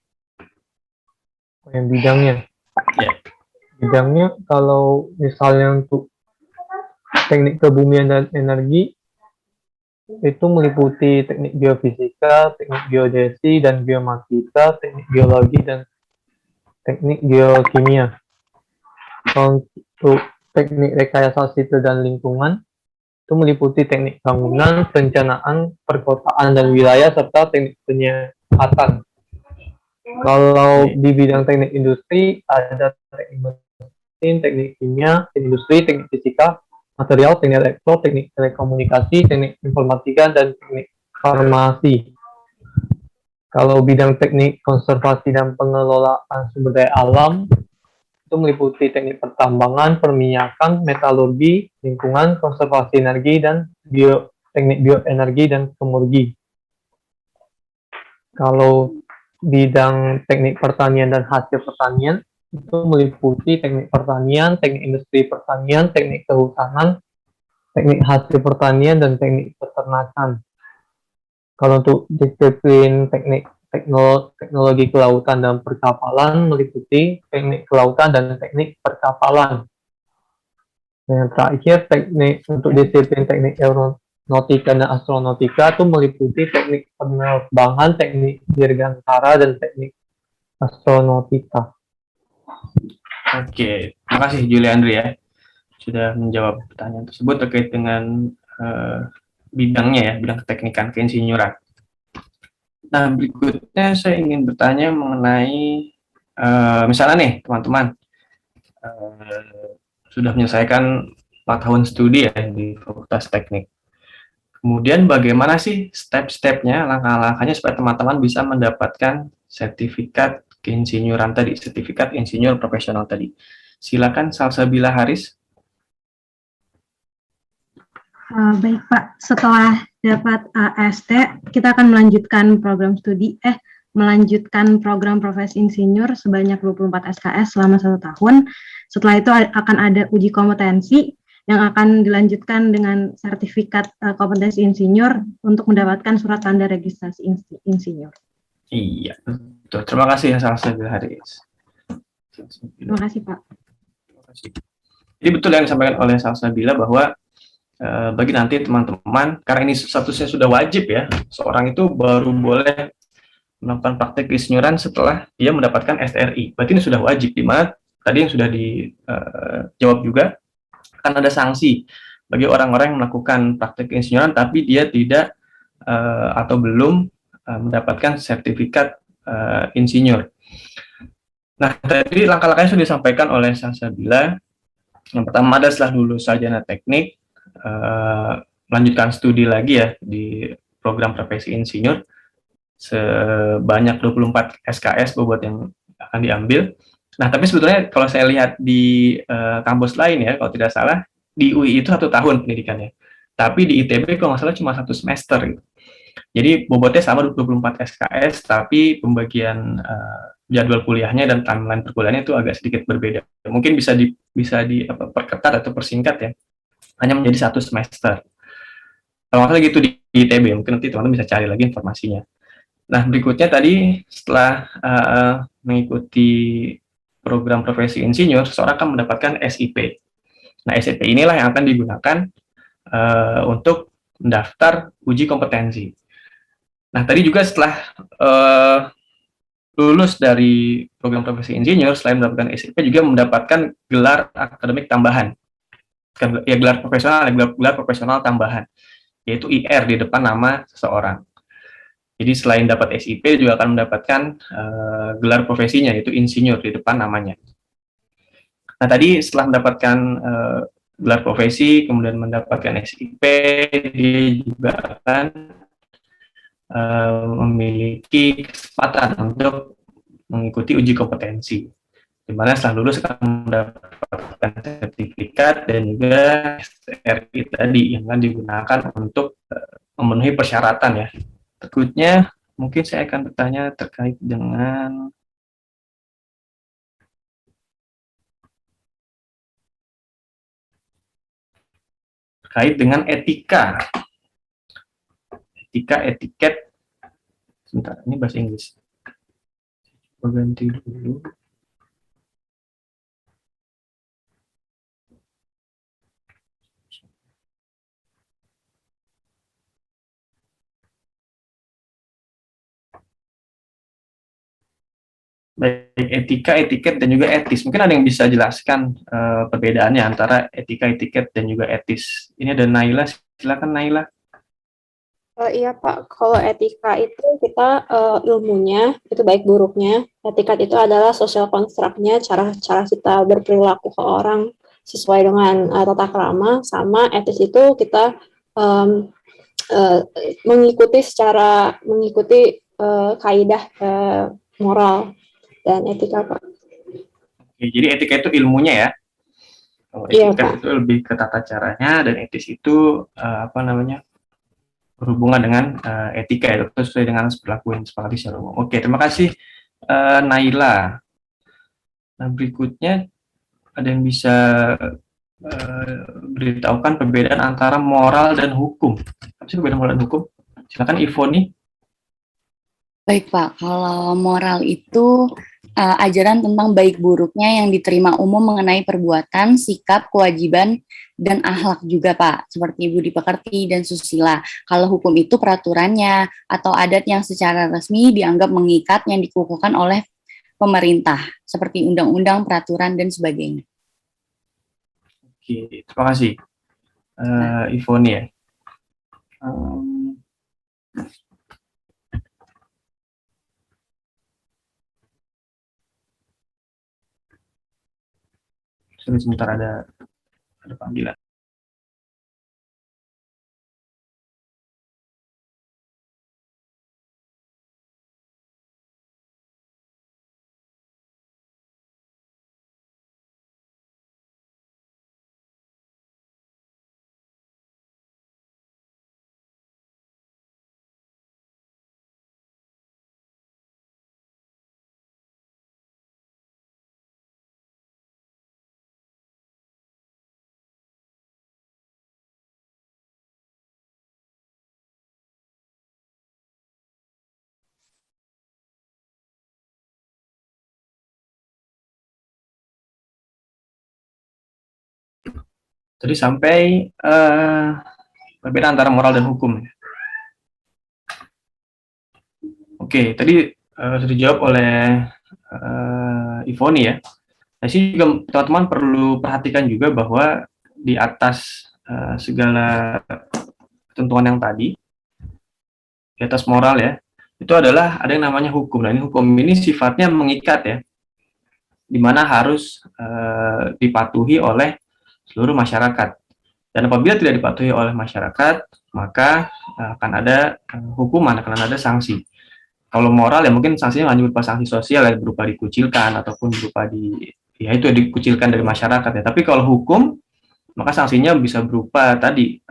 Yang bidangnya. Ya. Bidangnya kalau misalnya untuk teknik kebumian dan energi itu meliputi teknik geofisika, teknik geodesi dan geomatika, teknik geologi dan teknik geokimia. Untuk teknik rekayasa sipil dan lingkungan itu meliputi teknik bangunan, perencanaan, perkotaan dan wilayah serta teknik penyihatan. Kalau di bidang teknik industri ada teknik mesin, teknik kimia, teknik industri, teknik fisika, material, teknik elektro, teknik telekomunikasi, teknik informatika, dan teknik farmasi. Kalau bidang teknik konservasi dan pengelolaan sumber daya alam, itu meliputi teknik pertambangan, perminyakan, metalurgi, lingkungan, konservasi energi, dan teknik bioenergi dan kemurgi. Kalau bidang teknik pertanian dan hasil pertanian, itu meliputi teknik pertanian, teknik industri pertanian, teknik kehutanan, teknik hasil pertanian, dan teknik peternakan. Kalau untuk disiplin teknologi kelautan dan perkapalan meliputi teknik kelautan dan teknik perkapalan. Dan yang terakhir, untuk disiplin teknik aeronautika dan astronautika itu meliputi teknik penerbangan, teknik dirgantara, dan teknik astronautika. Oke, terima kasih Juliandri ya sudah menjawab pertanyaan tersebut terkait dengan bidangnya ya, bidang keteknikan keinsinyuran. Nah, berikutnya saya ingin bertanya mengenai misalnya nih teman-teman sudah menyelesaikan 4 tahun studi ya di Fakultas Teknik. Kemudian bagaimana sih step-stepnya, langkah-langkahnya supaya teman-teman bisa mendapatkan sertifikat keinsinyuran tadi, sertifikat insinyur profesional tadi. Silakan Salsabila Haris. Baik Pak, setelah dapat AST, kita akan melanjutkan program profesi insinyur sebanyak 24 SKS selama 1 tahun. Setelah itu akan ada uji kompetensi yang akan dilanjutkan dengan sertifikat kompetensi insinyur untuk mendapatkan surat tanda registrasi insinyur. Iya, betul. Terima kasih ya Salsabila Haris. Terima kasih Pak. Terima kasih. Jadi betul yang disampaikan oleh Salsabila bahwa bagi nanti teman-teman, karena ini statusnya sudah wajib ya, seorang itu baru boleh melakukan praktek keinsinyuran setelah dia mendapatkan STRI. Berarti ini sudah wajib, di mana tadi yang sudah dijawab juga, akan ada sanksi bagi orang-orang yang melakukan praktek keinsinyuran tapi dia tidak atau belum mendapatkan sertifikat insinyur. Nah, tadi langkah-langkahnya sudah disampaikan oleh Salsabila. Yang pertama ada setelah lulus sarjana teknik, melanjutkan studi lagi ya di program profesi insinyur sebanyak 24 SKS bobot yang akan diambil. Nah, tapi sebetulnya kalau saya lihat di kampus lain ya, kalau tidak salah di UI itu 1 tahun pendidikannya, tapi di ITB kalau nggak salah cuma 1 semester gitu. Jadi bobotnya sama 24 SKS, tapi pembagian jadwal kuliahnya dan timeline perkuliahannya itu agak sedikit berbeda. Mungkin bisa perketat atau persingkat ya, hanya menjadi 1 semester. Kalau nggak salah gitu di ITB, mungkin nanti teman-teman bisa cari lagi informasinya. Nah, berikutnya tadi setelah mengikuti program profesi insinyur, seseorang akan mendapatkan SIP. Nah, SIP inilah yang akan digunakan untuk mendaftar uji kompetensi. Nah, tadi juga setelah lulus dari program profesi insinyur, selain mendapatkan SIP juga mendapatkan gelar akademik tambahan. Ya, gelar profesional tambahan, yaitu IR di depan nama seseorang. Jadi selain dapat SIP juga akan mendapatkan gelar profesinya, yaitu insinyur di depan namanya. Nah, tadi setelah mendapatkan gelar profesi, kemudian mendapatkan SIP, dia juga akan memiliki kesempatan untuk mengikuti uji kompetensi, di mana setelah lulus akan mendapatkan sertifikat dan juga STRI tadi yang akan digunakan untuk memenuhi persyaratan ya. Berikutnya, mungkin saya akan bertanya terkait dengan etika, etiket. Sebentar, ini bahasa Inggris. Coba ganti dulu. Baik etika, etiket, dan juga etis. Mungkin ada yang bisa jelaskan perbedaannya antara etika, etiket, dan juga etis. Ini ada Naila, silakan Naila. Iya Pak, kalau etika itu kita ilmunya itu baik buruknya. Etikat itu adalah social construct-nya, cara kita berperilaku ke orang sesuai dengan tata krama. Sama etis itu kita mengikuti kaidah moral dan etika Pak. Oke, jadi etika itu ilmunya ya. Kalau etika itu lebih ke tata caranya, dan etis itu berhubungan dengan etika ya, sesuai dengan perilaku yang disepakati secara umum. Oke, terima kasih Naila. Nah, berikutnya ada yang bisa beritahukan perbedaan antara moral dan hukum. Apa sih perbedaan moral dan hukum? Silakan Ivoni. Baik Pak, kalau moral itu ajaran tentang baik buruknya yang diterima umum mengenai perbuatan, sikap, kewajiban, dan akhlak juga Pak, seperti budi pekerti dan susila. Kalau hukum itu peraturannya atau adat yang secara resmi dianggap mengikat yang dikukuhkan oleh pemerintah, seperti undang-undang, peraturan, dan sebagainya. Oke, terima kasih Ivoni ya. Sebentar ada panggilan. Tadi sampai perbedaan antara moral dan hukum. Oke, tadi sudah dijawab oleh Ivoni ya. Nah, sih juga teman-teman perlu perhatikan juga bahwa di atas segala ketentuan yang tadi, di atas moral ya, itu adalah ada yang namanya hukum. Nah, ini hukum ini sifatnya mengikat ya, dimana harus dipatuhi oleh seluruh masyarakat. Dan apabila tidak dipatuhi oleh masyarakat, maka akan ada hukuman, akan ada sanksi. Kalau moral ya mungkin sanksinya hanya berupa sanksi sosial ya, berupa dikucilkan ataupun berupa dikucilkan dari masyarakat ya. Tapi kalau hukum, maka sanksinya bisa berupa tadi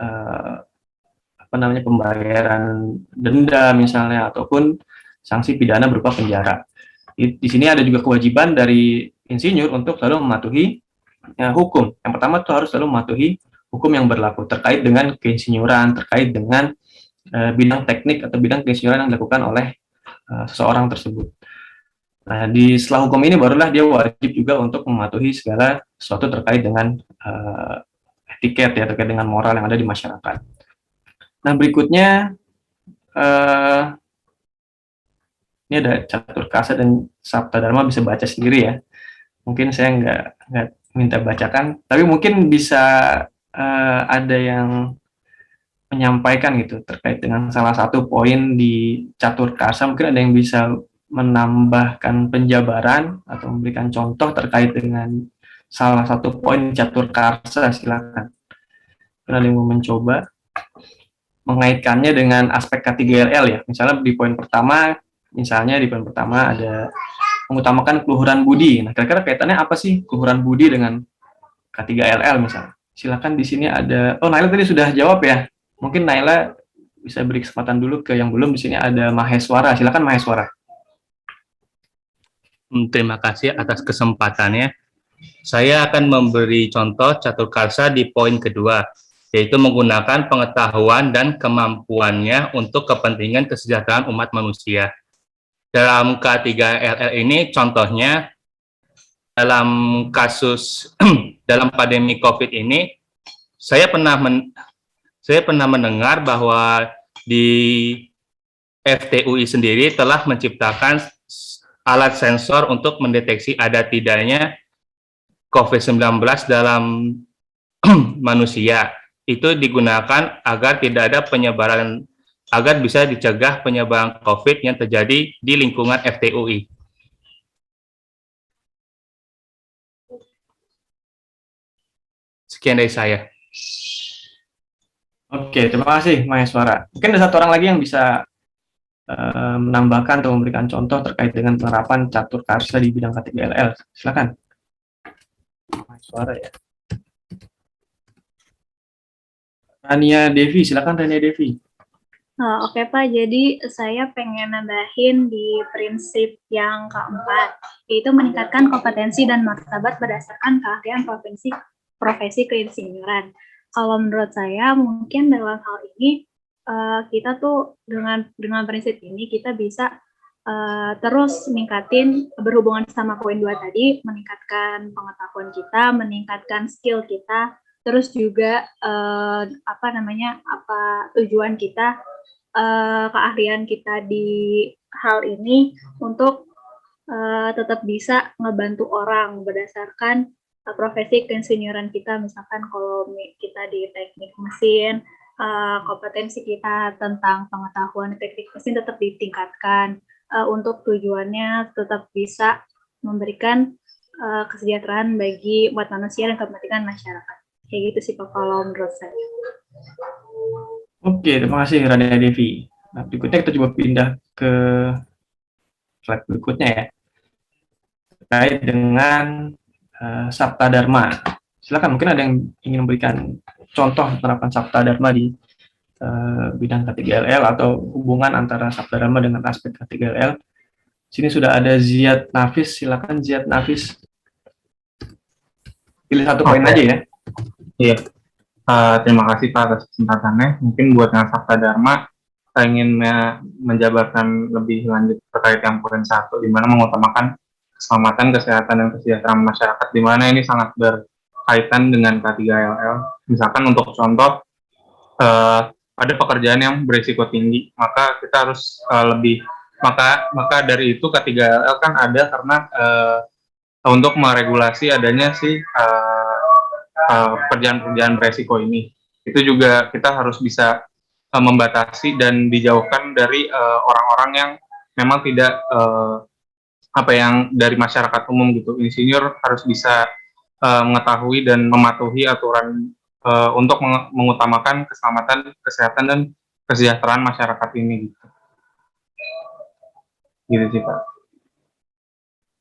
pembayaran denda misalnya, ataupun sanksi pidana berupa penjara. Di sini ada juga kewajiban dari insinyur untuk selalu mematuhi hukum. Yang pertama itu harus selalu mematuhi hukum yang berlaku terkait dengan keinsinyuran, terkait dengan bidang teknik atau bidang keinsinyuran yang dilakukan oleh seseorang tersebut. Nah, setelah hukum ini barulah dia wajib juga untuk mematuhi segala sesuatu terkait dengan etiket ya, terkait dengan moral yang ada di masyarakat. Nah, berikutnya ini ada catur kasa dan sabta dharma, bisa baca sendiri ya. Mungkin saya nggak minta bacakan, tapi mungkin bisa ada yang menyampaikan gitu terkait dengan salah satu poin di catur karsa. Mungkin ada yang bisa menambahkan penjabaran atau memberikan contoh terkait dengan salah satu poin catur karsa, silakan. Mungkin ada yang mau mencoba mengaitkannya dengan aspek K3LL ya. Misalnya di poin pertama, ada mengutamakan keluhuran budi. Nah, kira-kira kaitannya apa sih keluhuran budi dengan K3LL misalnya? Silakan, di sini ada, oh Naila tadi sudah jawab ya. Mungkin Naila bisa beri kesempatan dulu ke yang belum. Di sini ada Maheswara. Silakan Maheswara. Terima kasih atas kesempatannya. Saya akan memberi contoh catur karsa di poin kedua, yaitu menggunakan pengetahuan dan kemampuannya untuk kepentingan kesejahteraan umat manusia. Dalam K3LL ini contohnya dalam kasus dalam pandemi COVID ini, saya pernah mendengar bahwa di FTUI sendiri telah menciptakan alat sensor untuk mendeteksi ada tidaknya COVID-19 dalam manusia. Itu digunakan agar tidak ada penyebaran, agar bisa dicegah penyebaran COVID yang terjadi di lingkungan FTUI. Sekian dari saya. Oke, terima kasih Maheswara. Mungkin ada satu orang lagi yang bisa menambahkan atau memberikan contoh terkait dengan penerapan catur karsa di bidang K3LL. Silakan. Maheswara ya. Rania Devi, silakan Rania Devi. Oke Pak, jadi saya pengen nambahin di prinsip yang keempat, yaitu meningkatkan kompetensi dan martabat berdasarkan keahlian profesi keinsinyuran. Kalau menurut saya, mungkin dalam hal ini kita tuh dengan prinsip ini kita bisa terus meningkatin, berhubungan sama poin 2 tadi, meningkatkan pengetahuan kita, meningkatkan skill kita, terus juga tujuan kita, keahlian kita di hal ini untuk tetap bisa ngebantu orang berdasarkan profesi keinsinyuran kita. Misalkan kalau kita di teknik mesin, kompetensi kita tentang pengetahuan teknik mesin tetap ditingkatkan untuk tujuannya tetap bisa memberikan kesejahteraan bagi umat manusia dan kepentingan masyarakat. Kayak gitu sih Pak kalau menurut saya. Oke, terima kasih Rania Devi. Nah, berikutnya kita coba pindah ke slide berikutnya ya. Terkait dengan Sabta Dharma. Silakan, mungkin ada yang ingin memberikan contoh penerapan Sabta Dharma di bidang K3LL atau hubungan antara Sabta Dharma dengan aspek K3LL. Sini sudah ada Ziyad Nafis, silakan Ziyad Nafis. Pilih satu poin aja ya. Iya, terima kasih Pak atas kesempatannya. Mungkin buat yang Sabta Dharma, saya ingin menjabarkan lebih lanjut terkait yang poin 1, di mana mengutamakan keselamatan, kesehatan, dan kesejahteraan masyarakat, di mana ini sangat berkaitan dengan K3LL. Misalkan untuk contoh, ada pekerjaan yang berisiko tinggi, maka kita harus maka dari itu K3LL kan ada karena untuk meregulasi adanya pekerjaan-pekerjaan beresiko ini. Itu juga kita harus bisa membatasi dan dijauhkan dari orang-orang yang memang tidak yang dari masyarakat umum gitu. Insinyur harus bisa mengetahui dan mematuhi aturan untuk mengutamakan keselamatan, kesehatan, dan kesejahteraan masyarakat ini gitu. Gitu sih Pak.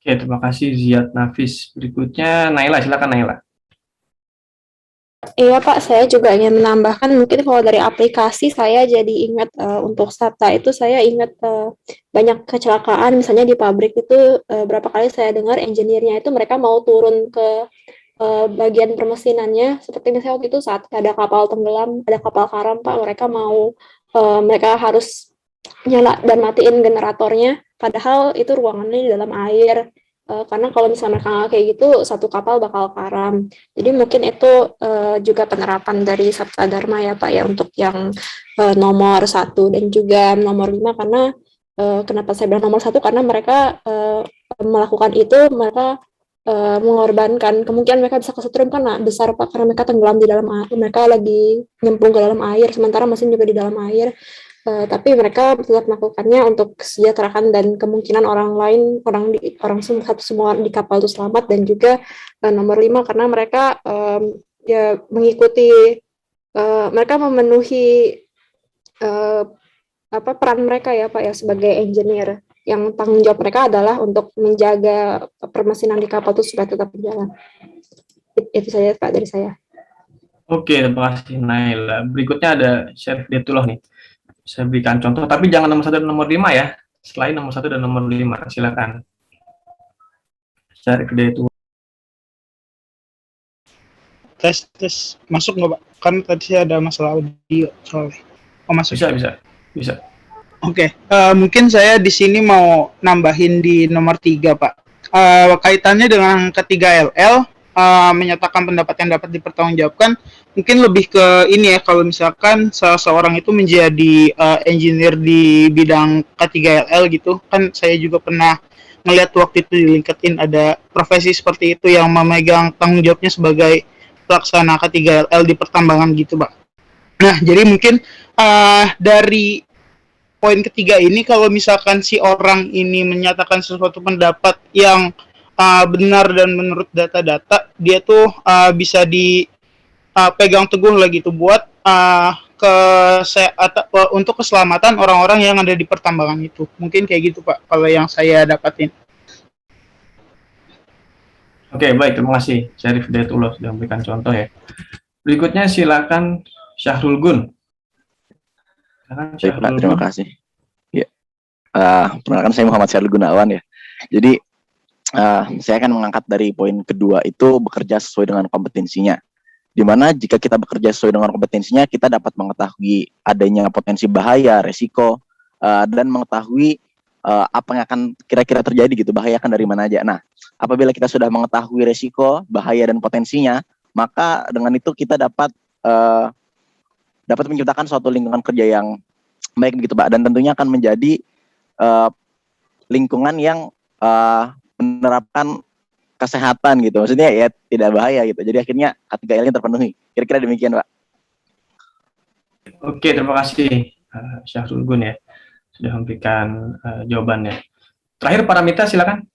Oke, terima kasih Ziyad Nafis. Berikutnya Naila, silakan Naila. Iya Pak, saya juga ingin menambahkan mungkin kalau dari aplikasi saya jadi ingat untuk Sabta itu saya ingat banyak kecelakaan misalnya di pabrik itu berapa kali saya dengar engineer-nya itu mereka mau turun ke bagian permesinannya seperti misalnya waktu itu saat ada kapal tenggelam, ada kapal karam Pak, mereka harus nyala dan matiin generatornya padahal itu ruangannya di dalam air. Karena kalau misalnya mereka nggak kayak gitu, satu kapal bakal karam. Jadi mungkin itu juga penerapan dari Sabta Dharma ya Pak ya untuk yang nomor 1 dan juga nomor 5 karena kenapa saya bilang nomor 1 karena mereka melakukan itu mereka mengorbankan, kemungkinan mereka bisa kesetrum kan besar Pak, karena mereka tenggelam di dalam air, mereka lagi nyemplung ke dalam air, sementara mesin juga di dalam air. Tapi mereka tetap melakukannya untuk kesejahteraan dan kemungkinan orang lain, semua di kapal itu selamat. Dan juga nomor 5 karena mereka ya mengikuti, mereka memenuhi peran mereka ya Pak ya sebagai engineer, yang tanggung jawab mereka adalah untuk menjaga permesinan di kapal itu supaya tetap berjalan. Itu saja Pak dari saya. Oke, terima kasih Naila. Berikutnya ada Syarif Detullah nih. Saya berikan contoh, tapi jangan nomor 1 dan nomor 5 ya. Selain nomor 1 dan nomor 5, silakan. Syarif Detullah. Tes, masuk nggak Pak? Kan tadi ada masalah audio soalnya. Oh masuk. Bisa. Oke, mungkin saya di sini mau nambahin di nomor 3 Pak. Kaitannya dengan ketiga LL, menyatakan pendapat yang dapat dipertanggungjawabkan, mungkin lebih ke ini ya, kalau misalkan seseorang itu menjadi engineer di bidang K3LL gitu, kan saya juga pernah melihat waktu itu di LinkedIn ada profesi seperti itu yang memegang tanggung jawabnya sebagai pelaksana K3LL di pertambangan gitu Pak. Nah, jadi mungkin dari poin ketiga ini, kalau misalkan si orang ini menyatakan sesuatu pendapat yang benar dan menurut data-data, dia tuh bisa dipegang teguh lah gitu buat untuk keselamatan orang-orang yang ada di pertambangan itu. Mungkin kayak gitu Pak, kalau yang saya dapatin. Oke, baik, terima kasih Syarif Detullah sudah memberikan contoh ya. Berikutnya silakan Syahrul Gun. Baik Pak, terima kasih. Ya, perkenalkan saya Muhammad Syahrul Gunawan ya. Jadi saya akan mengangkat dari poin kedua itu bekerja sesuai dengan kompetensinya. Dimana jika kita bekerja sesuai dengan kompetensinya, kita dapat mengetahui adanya potensi bahaya, resiko, dan mengetahui apa yang akan kira-kira terjadi gitu, bahaya akan dari mana aja. Nah, apabila kita sudah mengetahui resiko, bahaya, dan potensinya, maka dengan itu kita dapat menciptakan suatu lingkungan kerja yang baik begitu Pak, dan tentunya akan menjadi lingkungan yang menerapkan kesehatan gitu, maksudnya ya tidak bahaya gitu, jadi akhirnya K3L-nya terpenuhi. Kira-kira demikian Pak. Oke, terima kasih Syahrul Gun ya sudah memberikan jawabannya. Terakhir Paramita silakan.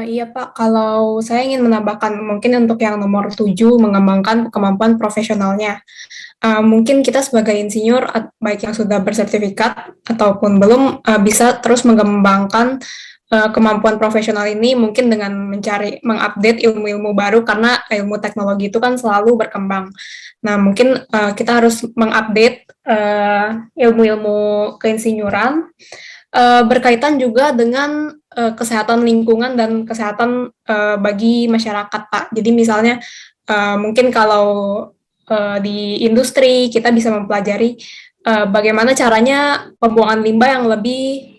Iya Pak, kalau saya ingin menambahkan mungkin untuk yang nomor 7, mengembangkan kemampuan profesionalnya. Mungkin kita sebagai insinyur, baik yang sudah bersertifikat ataupun belum, bisa terus mengembangkan kemampuan profesional ini mungkin dengan mengupdate ilmu-ilmu baru, karena ilmu teknologi itu kan selalu berkembang. Nah, mungkin kita harus mengupdate ilmu-ilmu keinsinyuran, berkaitan juga dengan kesehatan lingkungan dan kesehatan bagi masyarakat Pak. Jadi misalnya mungkin kalau di industri kita bisa mempelajari bagaimana caranya pembuangan limbah yang lebih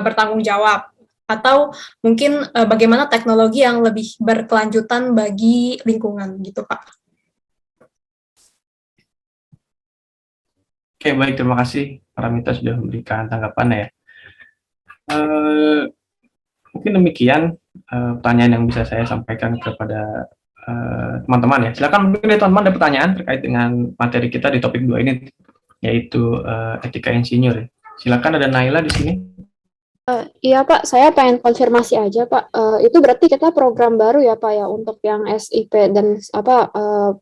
bertanggung jawab, atau mungkin bagaimana teknologi yang lebih berkelanjutan bagi lingkungan gitu Pak. Oke, baik, terima kasih Paramita sudah memberikan tanggapannya ya. Mungkin demikian pertanyaan yang bisa saya sampaikan kepada teman-teman ya. Silakan, mungkin dari teman-teman ada pertanyaan terkait dengan materi kita di topik 2 ini, yaitu etika insinyur. Silakan, ada Naila di sini. Iya Pak, saya pengen konfirmasi aja Pak. Itu berarti kita program baru ya Pak ya untuk yang SIP dan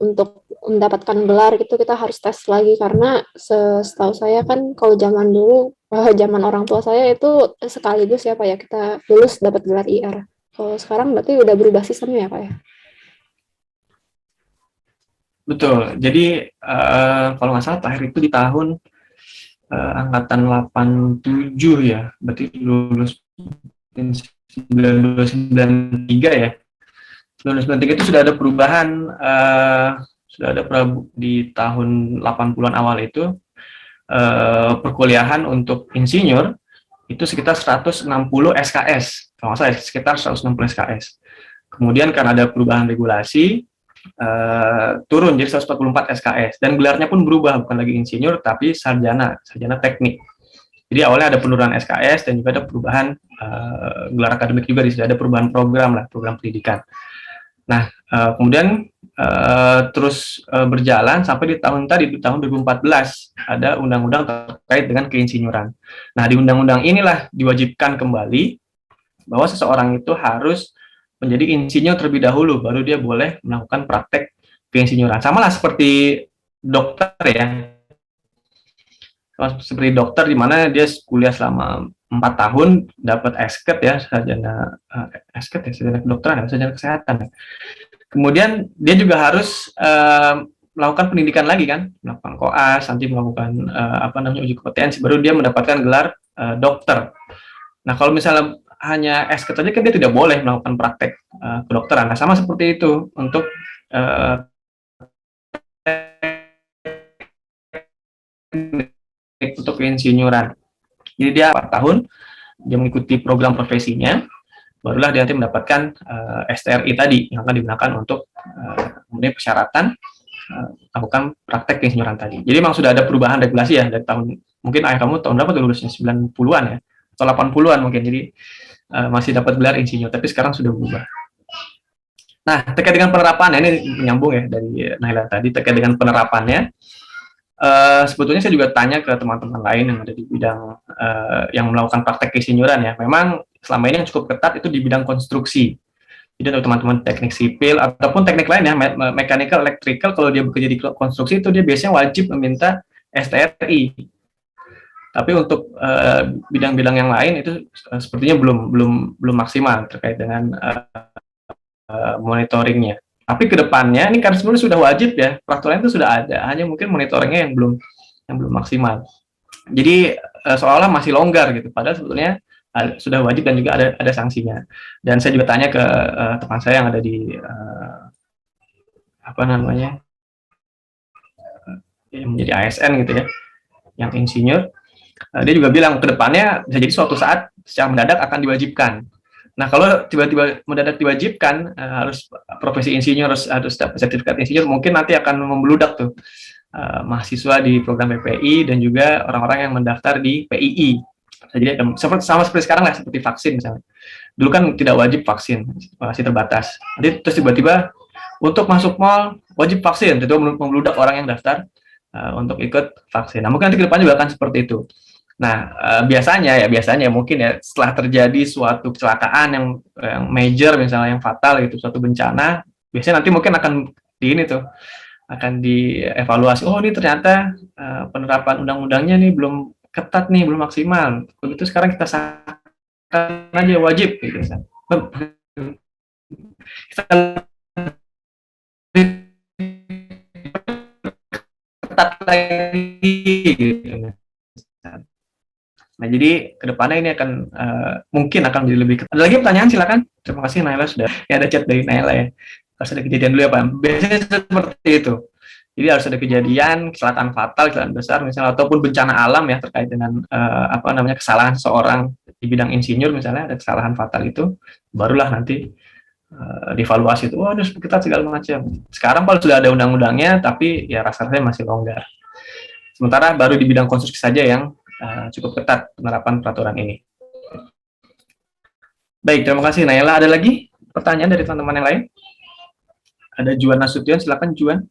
untuk mendapatkan gelar gitu kita harus tes lagi, karena setahu saya kan kalau zaman dulu, zaman orang tua saya itu sekaligus ya Pak ya, kita lulus dapat gelar IR. Kalau sekarang berarti udah berubah sistemnya ya Pak ya? Betul. Jadi kalau nggak salah terakhir itu di tahun angkatan 87 ya, berarti lulus 1993 ya. 1993 itu sudah ada perubahan, di tahun 80-an awal itu perkuliahan untuk insinyur itu sekitar 160 SKS, kalau nggak salah sekitar 160 SKS. Kemudian karena ada perubahan regulasi, turun jadi 144 SKS, dan gelarnya pun berubah, bukan lagi insinyur tapi sarjana teknik. Jadi awalnya ada penurunan SKS dan juga ada perubahan gelar akademik juga di situ, ada perubahan program lah, program pendidikan. Nah, kemudian terus berjalan sampai di tahun 2014 ada undang-undang terkait dengan keinsinyuran. Nah, di undang-undang inilah diwajibkan kembali bahwa seseorang itu harus menjadi insinyur terlebih dahulu, baru dia boleh melakukan praktek keinsinyuran. Sama lah seperti dokter ya, seperti dokter di mana dia kuliah selama 4 tahun, dapat SKET ya, sarjana SKET ya, sarjana kedokteran ya, sarjana kesehatan ya. Kemudian dia juga harus melakukan pendidikan lagi kan, melakukan koas, nanti melakukan uji kompetensi, baru dia mendapatkan gelar dokter. Nah, kalau misalnya hanya SKET saja kan dia tidak boleh melakukan praktek kedokteran. Nah, sama seperti itu untuk untuk keinsinyuran. Jadi dia 4 tahun, dia mengikuti program profesinya, barulah dia nanti mendapatkan STRI tadi yang akan digunakan untuk memenuhi persyaratan melakukan praktek keinsinyuran tadi. Jadi memang sudah ada perubahan regulasi ya dari tahun, mungkin ayah kamu tahun berapa tuh lulusnya, 90-an ya, atau 80-an mungkin, jadi masih dapat gelar insinyur, tapi sekarang sudah berubah. Nah, terkait dengan penerapannya, ini menyambung ya dari Naila tadi, terkait dengan penerapannya, sebetulnya saya juga tanya ke teman-teman lain yang ada di bidang yang melakukan praktek keinsinyuran ya. Memang selama ini yang cukup ketat itu di bidang konstruksi. Jadi untuk teman-teman teknik sipil ataupun teknik lain ya, mechanical, electrical, kalau dia bekerja di konstruksi itu dia biasanya wajib meminta STRI. Tapi untuk bidang-bidang yang lain itu sepertinya belum maksimal terkait dengan monitoringnya. Tapi ke depannya ini kan sebenarnya sudah wajib ya, peraturan itu sudah ada, hanya mungkin monitoringnya yang belum maksimal. Jadi seolah masih longgar gitu, padahal sebetulnya sudah wajib dan juga ada sanksinya. Dan saya juga tanya ke teman saya yang ada di yang menjadi ASN gitu ya, yang insinyur, dia juga bilang ke depannya bisa jadi suatu saat secara mendadak akan diwajibkan. Nah, kalau tiba-tiba mendadak diwajibkan, harus profesi insinyur harus dapat sertifikat insinyur, mungkin nanti akan membludak tuh mahasiswa di program PPI dan juga orang-orang yang mendaftar di PII. Jadi sama seperti sekarang lah, seperti vaksin misalnya. Dulu kan tidak wajib vaksin, masih terbatas. Nanti terus tiba-tiba untuk masuk mall wajib vaksin, itu membludak orang yang daftar untuk ikut vaksin. Nah, mungkin nanti ke depan juga akan seperti itu. Nah, biasanya mungkin ya setelah terjadi suatu kecelakaan yang major misalnya, yang fatal gitu, suatu bencana, biasanya nanti mungkin akan dievaluasi. Oh, ini ternyata penerapan undang-undangnya nih belum ketat nih, belum maksimal. Begitu sekarang kita sahkan aja wajib gitu. Kita ketat lagi gitu. Nah, jadi kedepannya ini akan mungkin akan menjadi lebih ketat. Ada lagi pertanyaan, silakan. Terima kasih Naila sudah. Ya, ada chat dari Naila ya. Harus ada kejadian dulu ya Pak. Biasanya seperti itu. Jadi harus ada kejadian, kecelakaan fatal, kecelakaan besar misalnya, ataupun bencana alam ya terkait dengan kesalahan seorang di bidang insinyur misalnya, ada kesalahan fatal itu, barulah nanti dievaluasi itu. Wah, harus ketat segala macam. Sekarang kalau sudah ada undang-undangnya, tapi ya rasanya masih longgar. Sementara baru di bidang konstruksi saja yang cukup ketat penerapan peraturan ini. Baik, terima kasih Naila. Ada lagi pertanyaan dari teman-teman yang lain? Ada Juan Nasution, silakan Juan.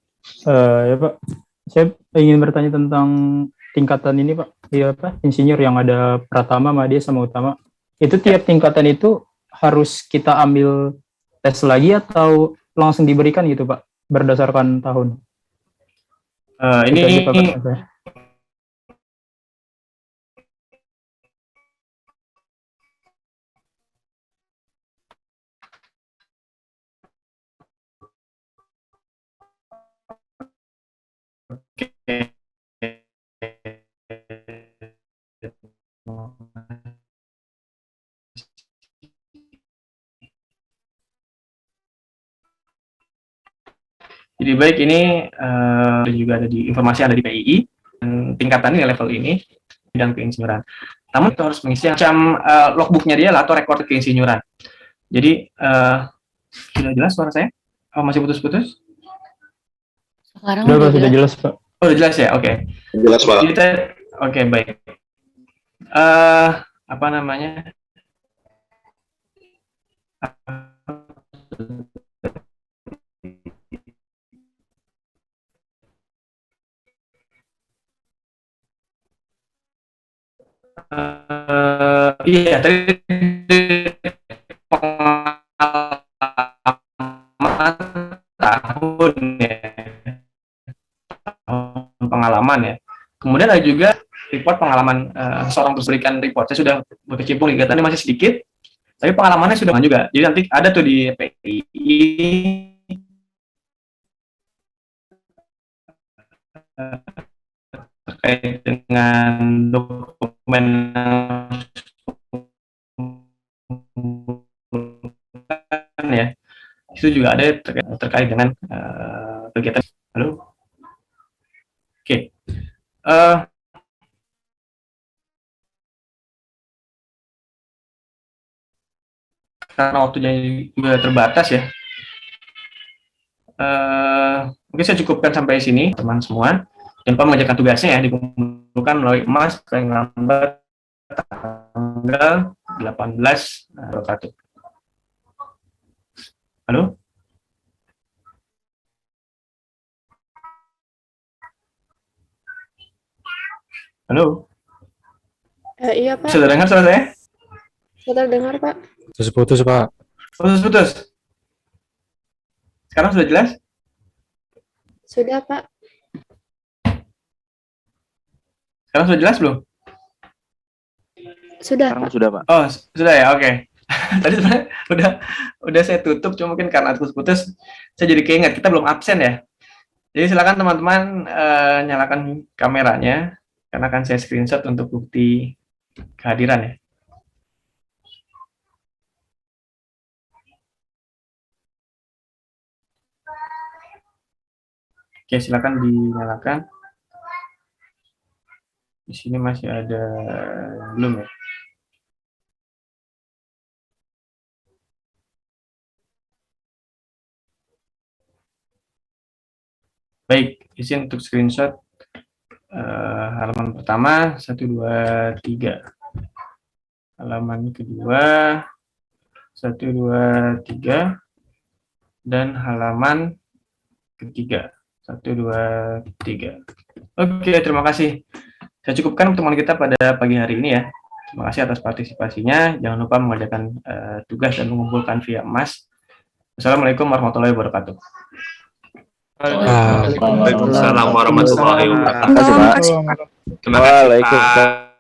Ya Pak, saya ingin bertanya tentang tingkatan ini Pak. Iya Pak, insinyur yang ada Pratama, Madya, sama Utama. Itu tiap tingkatan itu harus kita ambil tes lagi atau langsung diberikan gitu Pak, berdasarkan tahun? Ini jadi baik, ini juga ada di informasi yang ada di PII, dan tingkatan ini level ini bidang keinsinyuran. Namun itu harus mengisi macam logbooknya dia lah, atau rekor keinsinyuran. Jadi sudah jelas suara saya? Oh, masih putus-putus? Sekarang sudah jelas Pak. Oh, udah jelas ya, oke. Jelas Pak. Oke, baik. Apa namanya? Iya, tadi pengalaman tahun ya, pengalaman ya. Kemudian ada juga report pengalaman seorang terus berikan report. Saya sudah berkecimpung di kegiatan ini masih sedikit, tapi pengalamannya sudah juga. Jadi nanti ada tuh di PI terkait dengan dokumen ya, itu juga ada terkait dengan kegiatan. Halo, oke. Karena waktunya juga terbatas ya, mungkin saya cukupkan sampai sini teman semua. Jangan lupa mengerjakan tugasnya ya, dikumpulkan melalui emas paling lambat tanggal 18 Maret. Halo? Halo? Iya, Pak. Sudah dengar suara saya? Sudah dengar, Pak. Putus-putus, Pak. Putus-putus. Sekarang sudah jelas? Sudah, Pak. Sekarang sudah jelas belum? Sudah, Sekarang Pak. sudah, Pak. Oh, sudah ya, oke. Tadi sebenarnya udah saya tutup, cuma mungkin karena putus-putus, saya jadi keinget kita belum absen ya. Jadi silakan teman-teman nyalakan kameranya, karena akan saya screenshot untuk bukti kehadiran ya. Oke, silakan dinyalakan. Di sini masih ada belum ya? Baik, izin untuk screenshot halaman pertama 1, 2, 3. Halaman kedua 1, 2, 3 dan halaman ketiga 1, 2, 3. Oke, terima kasih. Saya cukupkan pertemuan kita pada pagi hari ini ya. Terima kasih atas partisipasinya. Jangan lupa mengerjakan tugas dan mengumpulkan via emas. Assalamualaikum warahmatullahi wabarakatuh. Waalaikumsalam warahmatullahi wabarakatuh. Terima kasih, Pak. Terima kasih, Pak. Waalaikumsalam.